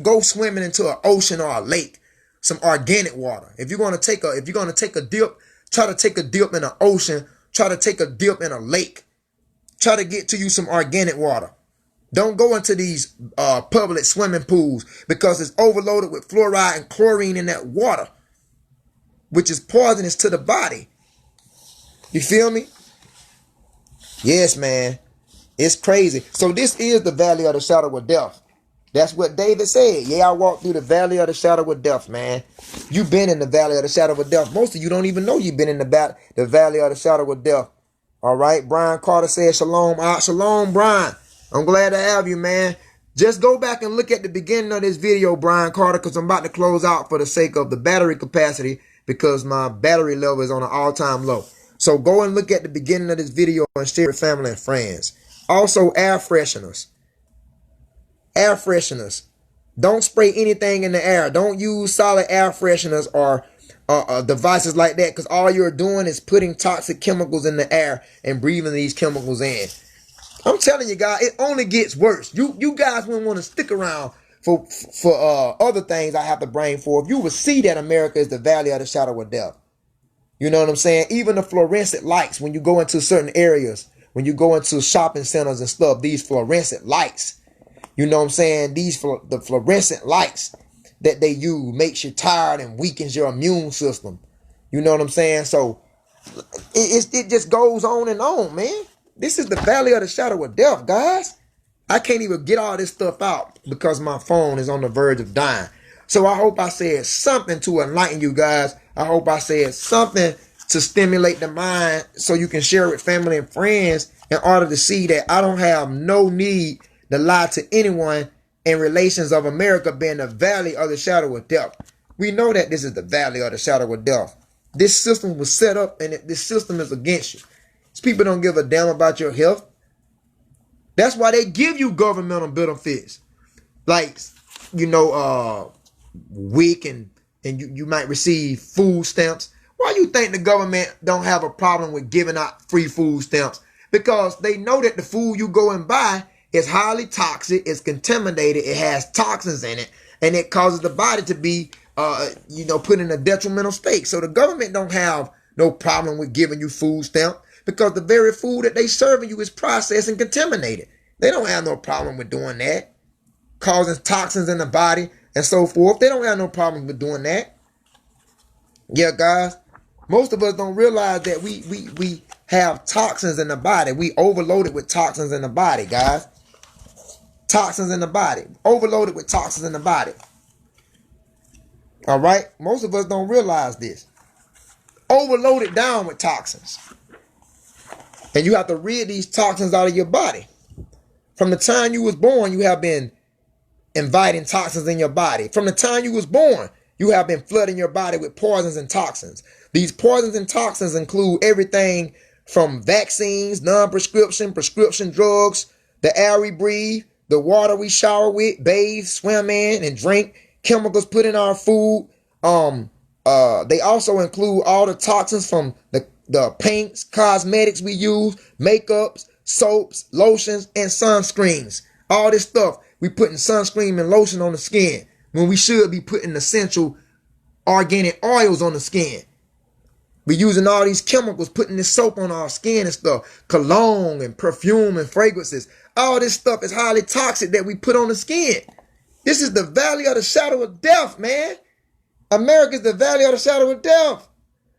go swimming into an ocean or a lake, some organic water. If you're going to take a dip, try to take a dip in an ocean, try to take a dip in a lake. Try to get to you some organic water. Don't go into these public swimming pools, because it's overloaded with fluoride and chlorine in that water, which is poisonous to the body. You feel me? Yes, man. It's crazy. So this is the valley of the shadow of death. That's what David said. Yeah, I walked through the valley of the shadow of death, man. You've been in the valley of the shadow of death. Most of you don't even know you've been in the valley of the shadow of death. All right. Brian Carter said shalom. Shalom, Brian. I'm glad to have you, man. Just go back and look at the beginning of this video, Brian Carter, because I'm about to close out for the sake of the battery capacity, because my battery level is on an all-time low. So go and look at the beginning of this video and share it with family and friends. Also, air fresheners. Air fresheners. Don't spray anything in the air. Don't use solid air fresheners or devices like that, because all you're doing is putting toxic chemicals in the air and breathing these chemicals in. I'm telling you guys, it only gets worse. You guys wouldn't want to stick around for other things I have to bring forth. You will see that America is the valley of the shadow of death. You know what I'm saying? Even the fluorescent lights, when you go into certain areas, when you go into shopping centers and stuff, these fluorescent lights, you know what I'm saying? The fluorescent lights that they use makes you tired and weakens your immune system. You know what I'm saying? So it just goes on and on, man. This is the valley of the shadow of death, guys. I can't even get all this stuff out because my phone is on the verge of dying. So I hope I said something to enlighten you guys. I hope I said something to stimulate the mind so you can share it with family and friends in order to see that I don't have no need to lie to anyone in relations of America being the valley of the shadow of death. We know that this is the valley of the shadow of death. This system was set up and this system is against you. These people don't give a damn about your health. That's why they give you governmental benefits. Like, you know, WIC and you might receive food stamps. Why you think the government don't have a problem with giving out free food stamps? Because they know that the food you go and buy is highly toxic, it's contaminated, it has toxins in it, and it causes the body to be, put in a detrimental state. So the government don't have no problem with giving you food stamp because the very food that they serving you is processed and contaminated. They don't have no problem with doing that, causing toxins in the body and so forth. They don't have no problem with doing that. Yeah, guys, most of us don't realize that we have toxins in the body. We overloaded with toxins in the body, guys. Toxins in the body. Overloaded with toxins in the body. All right? Most of us don't realize this. Overloaded down with toxins. And you have to rid these toxins out of your body. From the time you was born, you have been inviting toxins in your body. From the time you was born, you have been flooding your body with poisons and toxins. These poisons and toxins include everything from vaccines, non-prescription, prescription drugs, the air we breathe, the water we shower with, bathe, swim in, and drink, chemicals put in our food. They also include all the toxins from the paints, cosmetics we use, makeups, soaps, lotions, and sunscreens. All this stuff, we putting sunscreen and lotion on the skin when we should be putting essential organic oils on the skin. We're using all these chemicals, putting this soap on our skin and stuff, cologne and perfume and fragrances. All this stuff is highly toxic that we put on the skin. This is the valley of the shadow of death, man. America is the valley of the shadow of death.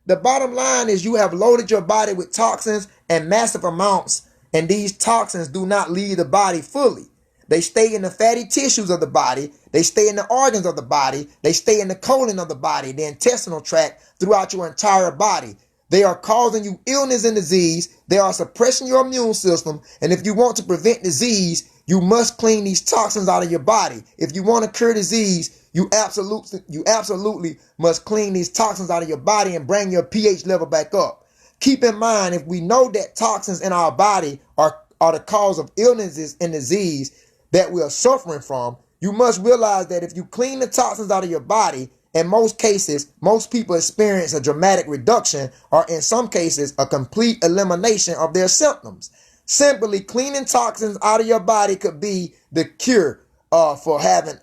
The bottom line is you have loaded your body with toxins and massive amounts, and these toxins do not leave the body fully. They stay in the fatty tissues of the body. They stay in the organs of the body. They stay in the colon of the body, the intestinal tract, throughout your entire body. They are causing you illness and disease. They are suppressing your immune system. And if you want to prevent disease, you must clean these toxins out of your body. If you want to cure disease, you absolutely must clean these toxins out of your body and bring your pH level back up. Keep in mind, if we know that toxins in our body are the cause of illnesses and disease that we are suffering from, you must realize that if you clean the toxins out of your body, in most cases, most people experience a dramatic reduction or in some cases, a complete elimination of their symptoms. Simply cleaning toxins out of your body could be the cure for having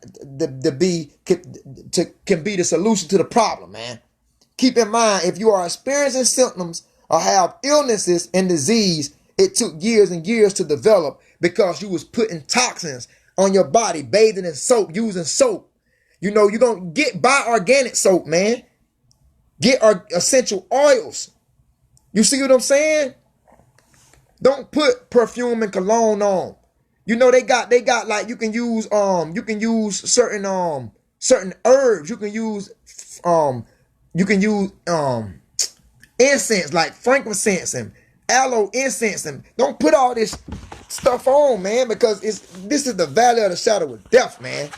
can be the solution to the problem, man. Keep in mind, if you are experiencing symptoms or have illnesses and disease, it took years and years to develop because you was putting toxins on your body, bathing in soap, using soap. You know, you're going to buy organic soap, man. Get our essential oils. You see what I'm saying? Don't put perfume and cologne on. You know, they got like you can use certain herbs. You can use incense like frankincense and aloe incense, and don't put all this stuff on, man, because this is the valley of the shadow of death, man.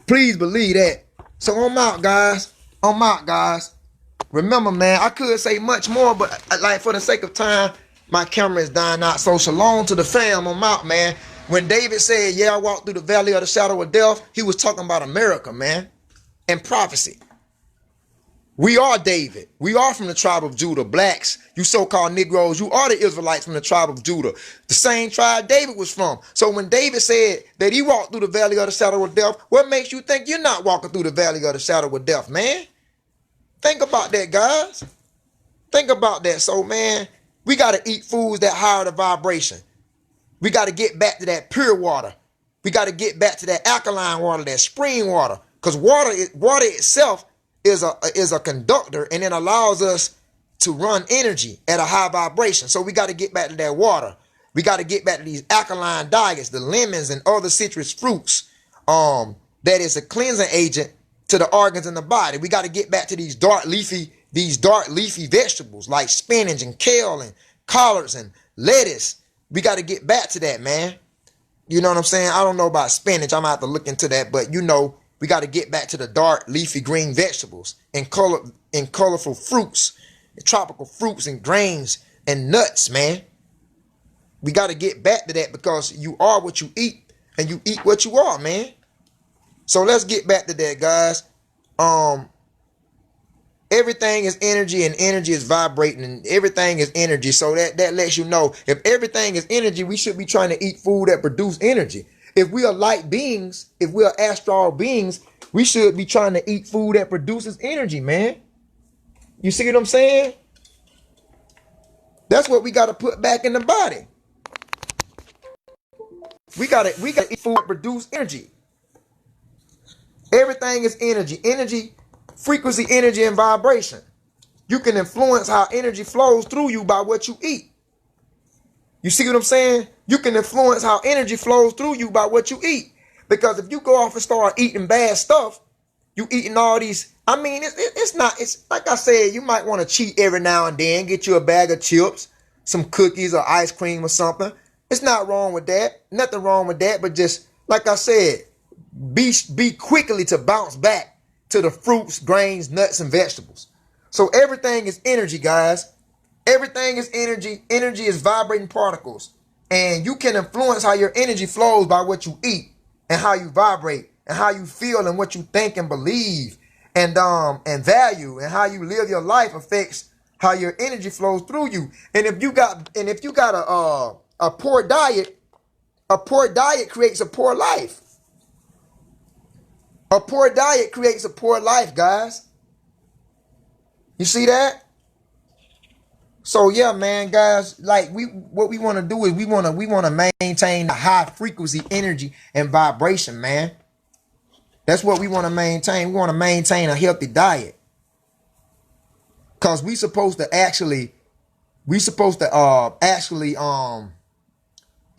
Please believe that. So I'm out, guys. Remember, man, I could say much more, but like for the sake of time, my camera is dying out. So shalom to the fam. I'm out, man. When David said, yeah, I walked through the valley of the shadow of death, he was talking about America, man, and prophecy. We are David. We are from the tribe of Judah. Blacks, you so-called Negroes, you are the Israelites from the tribe of Judah. The same tribe David was from. So when David said that he walked through the valley of the shadow of death, what makes you think you're not walking through the valley of the shadow of death, man? Think about that, guys. Think about that. So, man, we got to eat foods that higher the vibration. We got to get back to that pure water. We got to get back to that alkaline water, that spring water. Because water itself is a conductor, and it allows us to run energy at a high vibration. So we got to get back to that water. We got to get back to these alkaline diets, the lemons and other citrus fruits. That is a cleansing agent to the organs in the body. We got to get back to these dark leafy vegetables like spinach and kale and collards and lettuce. We got to get back to that, man. You know what I'm saying? I don't know about spinach. I'm going to have to look into that. But, you know, we got to get back to the dark leafy green vegetables and colorful fruits, and tropical fruits and grains and nuts, man. We got to get back to that because you are what you eat and you eat what you are, man. So let's get back to that, guys. Everything is energy and energy is vibrating and everything is energy. So that lets you know if everything is energy, we should be trying to eat food that produce energy. If we are light beings, if we are astral beings, we should be trying to eat food that produces energy, man. You see what I'm saying? That's what we got to put back in the body. We got to eat food that produce energy. Everything is energy. Energy, frequency, energy, and vibration. You can influence how energy flows through you by what you eat. You see what I'm saying? You can influence how energy flows through you by what you eat. Because if you go off and start eating bad stuff, you eating all these, I mean, it's like I said, you might want to cheat every now and then, get you a bag of chips, some cookies or ice cream or something. It's not wrong with that. Nothing wrong with that, but just, like I said, be quickly to bounce back to the fruits, grains, nuts, and vegetables. So everything is energy, guys. Everything is energy. Energy is vibrating particles. And you can influence how your energy flows by what you eat and how you vibrate and how you feel and what you think and believe and value, and how you live your life affects how your energy flows through you. And if you got a poor diet creates a poor life. A poor diet creates a poor life, guys. You see that? So yeah, man, guys, like what we want to do is we want to maintain a high frequency energy and vibration, man. That's what we want to maintain. We want to maintain a healthy diet. Cause we supposed to actually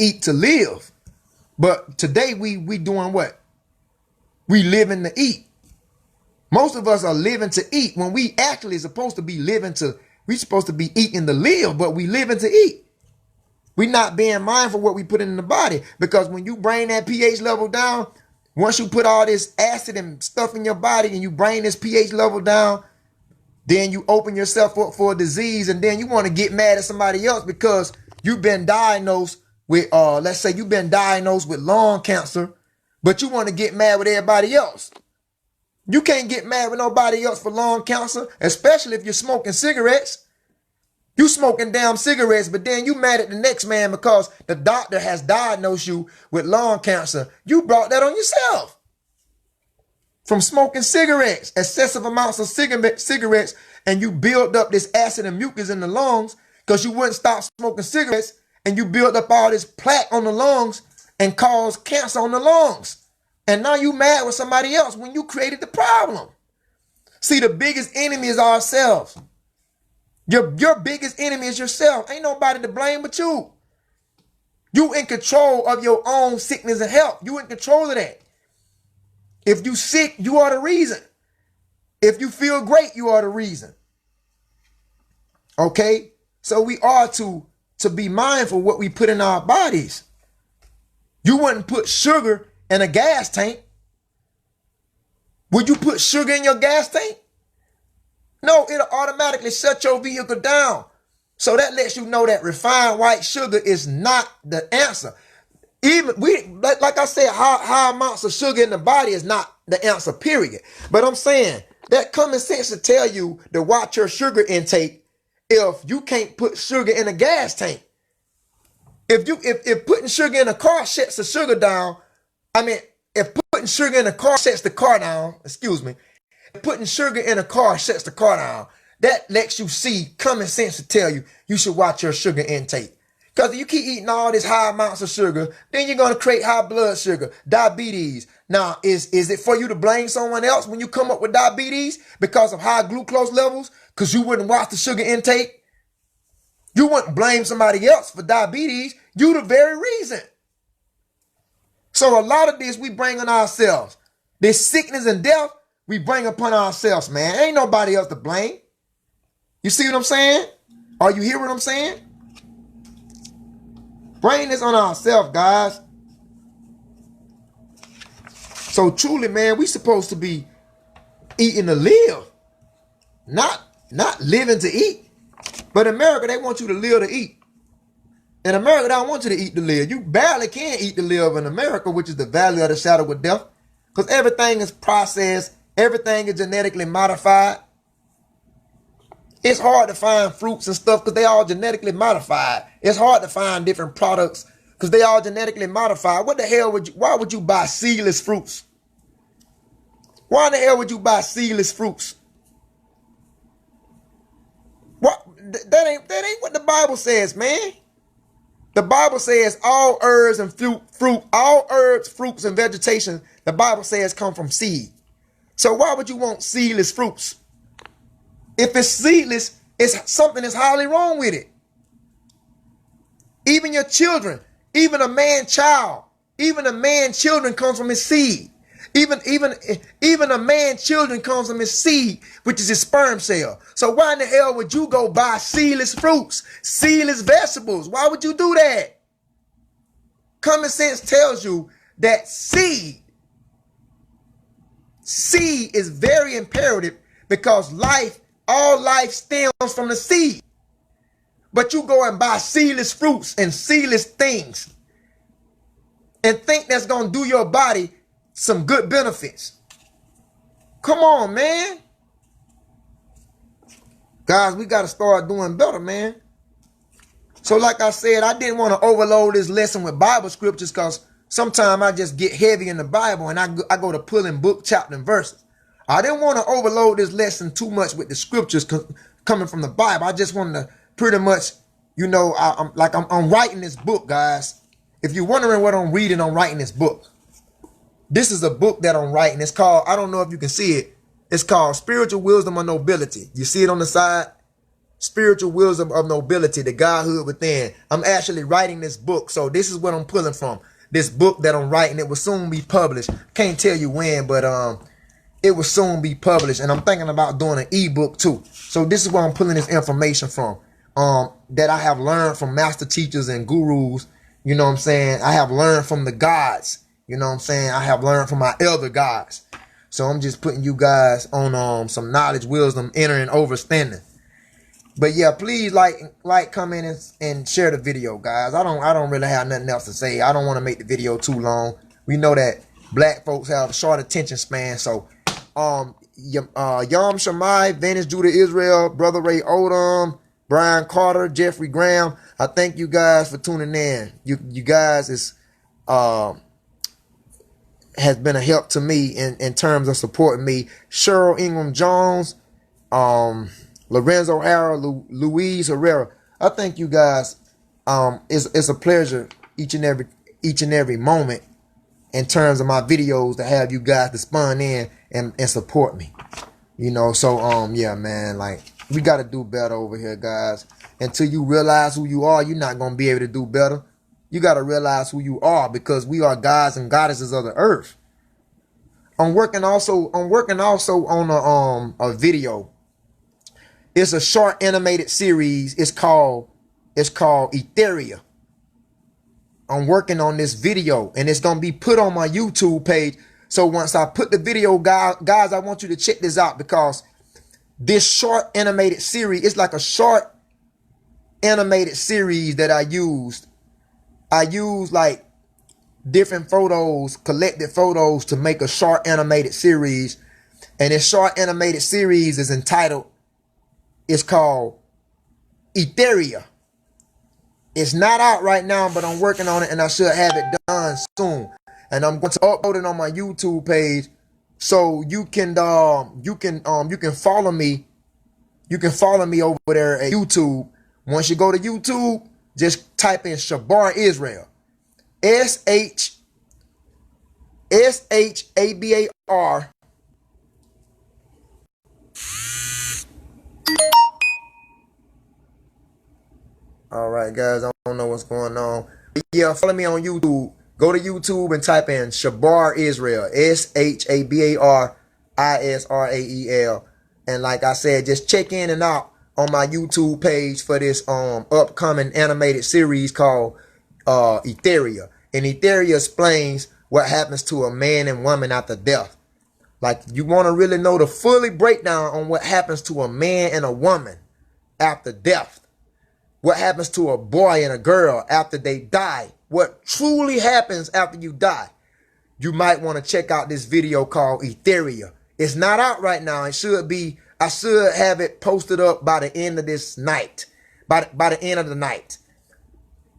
eat to live. But today we doing what? We living to eat. Most of us are living to eat when we actually supposed to be we supposed to be eating to live, but we living to eat. We not being mindful what we put in the body, because when you bring that pH level down, once you put all this acid and stuff in your body and you bring this pH level down, then you open yourself up for a disease, and then you want to get mad at somebody else because you've been diagnosed with, let's say you've been diagnosed with lung cancer, but you want to get mad with everybody else. You can't get mad with nobody else for lung cancer, especially if you're smoking cigarettes. You smoking damn cigarettes, but then you mad at the next man because the doctor has diagnosed you with lung cancer. You brought that on yourself. From smoking cigarettes, excessive amounts of cigarettes, and you build up this acid and mucus in the lungs because you wouldn't stop smoking cigarettes, and you build up all this plaque on the lungs and cause cancer on the lungs. And now you mad with somebody else when you created the problem. See, the biggest enemy is ourselves. Your biggest enemy is yourself. Ain't nobody to blame but you. You in control of your own sickness and health. You in control of that. If you sick, you are the reason. If you feel great, you are the reason. Okay? So we are to be mindful what we put in our bodies. You wouldn't put sugar in a gas tank. Would you put sugar in your gas tank? No, it'll automatically shut your vehicle down. So that lets you know that refined white sugar is not the answer. Even like I said, high amounts of sugar in the body is not the answer, period. But I'm saying that common sense to tell you to watch your sugar intake if you can't put sugar in a gas tank. If putting sugar in a car shuts the sugar down, I mean, if putting sugar in a car shuts the car down, excuse me, if putting sugar in a car shuts the car down, that lets you see common sense to tell you you should watch your sugar intake. Because if you keep eating all this high amounts of sugar, then you're going to create high blood sugar, diabetes. Now, is it for you to blame someone else when you come up with diabetes because of high glucose levels? Because you wouldn't watch the sugar intake? You wouldn't blame somebody else for diabetes. You the very reason. So a lot of this we bring on ourselves. This sickness and death, we bring upon ourselves, man. Ain't nobody else to blame. You see what I'm saying? Are you hear what I'm saying? Bring this on ourselves, guys. So truly, man, we supposed to be eating to live, not living to eat. But in America, they want you to live to eat. In America, they don't want you to eat to live. You barely can eat to live in America, which is the valley of the shadow of death. Because everything is processed. Everything is genetically modified. It's hard to find fruits and stuff because they all genetically modified. It's hard to find different products because they all genetically modified. What the hell why would you buy seedless fruits? Why in the hell would you buy seedless fruits? What? That ain't what the Bible says, man. The Bible says all herbs and all herbs, fruits, and vegetation, the Bible says come from seed. So why would you want seedless fruits? If it's seedless, it's something that's highly wrong with it. Even your children, even a man's children comes from his seed. Even a man's children comes from his seed, which is his sperm cell. So why in the hell would you go buy seedless fruits, seedless vegetables? Why would you do that? Common sense tells you that seed is very imperative because all life stems from the seed. But you go and buy seedless fruits and seedless things and think that's going to do your body some good benefits. Come on, man. Guys, we got to start doing better, man. So like I said, I didn't want to overload this lesson with Bible scriptures because sometimes I just get heavy in the Bible and I go to pulling book, chapter, and verses. I didn't want to overload this lesson too much with the scriptures coming from the Bible. I just wanted to pretty much, I'm writing this book, guys. If you're wondering what I'm reading, I'm writing this book. This is a book that I'm writing. It's called, I don't know if you can see it. It's called Spiritual Wisdom of Nobility. You see it on the side? Spiritual Wisdom of Nobility, the Godhood Within. I'm actually writing this book. So this is what I'm pulling from. This book that I'm writing, it will soon be published. Can't tell you when, but it will soon be published. And I'm thinking about doing an ebook too. So this is where I'm pulling this information from. That I have learned from master teachers and gurus. You know what I'm saying? I have learned from the gods. You know what I'm saying? I have learned from my elder gods. So I'm just putting you guys on some knowledge, wisdom, inner and overstanding. But yeah, please like, comment, and share the video, guys. I don't really have nothing else to say. I don't want to make the video too long. We know that black folks have a short attention span. So Yom Shammai, Venice Judah Israel, Brother Ray Odom, Brian Carter, Jeffrey Graham. I thank you guys for tuning in. You guys has been a help to me in terms of supporting me. Cheryl Ingram Jones, Lorenzo Harrell, Louise Herrera. I thank you guys. It's a pleasure each and every moment in terms of my videos to have you guys to spawn in and support me. You know, so yeah, man, like we gotta do better over here, guys. Until you realize who you are, you're not gonna be able to do better. You got to realize who you are because we are gods and goddesses of the earth. I'm working also on a video. It's a short animated series. It's called Etheria. I'm working on this video and it's going to be put on my YouTube page. So once I put the video, guys, I want you to check this out because this short animated series. It's like a short animated series that I used. I used like different photos, collected photos to make a short animated series. And this short animated series is entitled, it's called S.F.I.A. It's not out right now, but I'm working on it and I should have it done soon. And I'm going to upload it on my YouTube page so you can follow me. You can follow me over there at YouTube. Once you go to YouTube, just type in S.F.I.A. Israel. S-H-A-B-A-R. All right, guys, I don't know what's going on. But yeah, follow me on YouTube. Go to YouTube and type in S.F.I.A. Israel. S-H-A-B-A-R-I-S-R-A-E-L. And like I said, just check in and out on my YouTube page for this upcoming animated series called S.F.I.A. And S.F.I.A. explains what happens to a man and woman after death. Like, you want to really know the fully breakdown on what happens to a man and a woman after death. What happens to a boy and a girl after they die. What truly happens after you die. You might want to check out this video called S.F.I.A. It's not out right now. It should be. I should have it posted up by the end of this night. By the end of the night.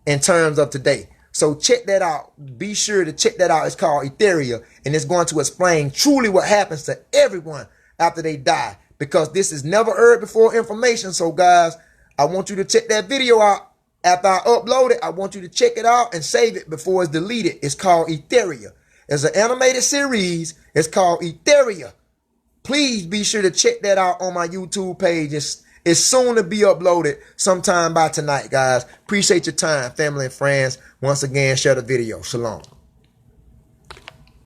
In terms of today. So check that out. Be sure to check that out. It's called S.F.I.A. And it's going to explain truly what happens to everyone after they die. Because this is never heard before information. So guys, I want you to check that video out. After I upload it, I want you to check it out and save it before it's deleted. It's called S.F.I.A. It's an animated series. It's called S.F.I.A. Please be sure to check that out on my YouTube page. It's soon to be uploaded sometime by tonight, guys. Appreciate your time, family and friends. Once again, share the video. Shalom.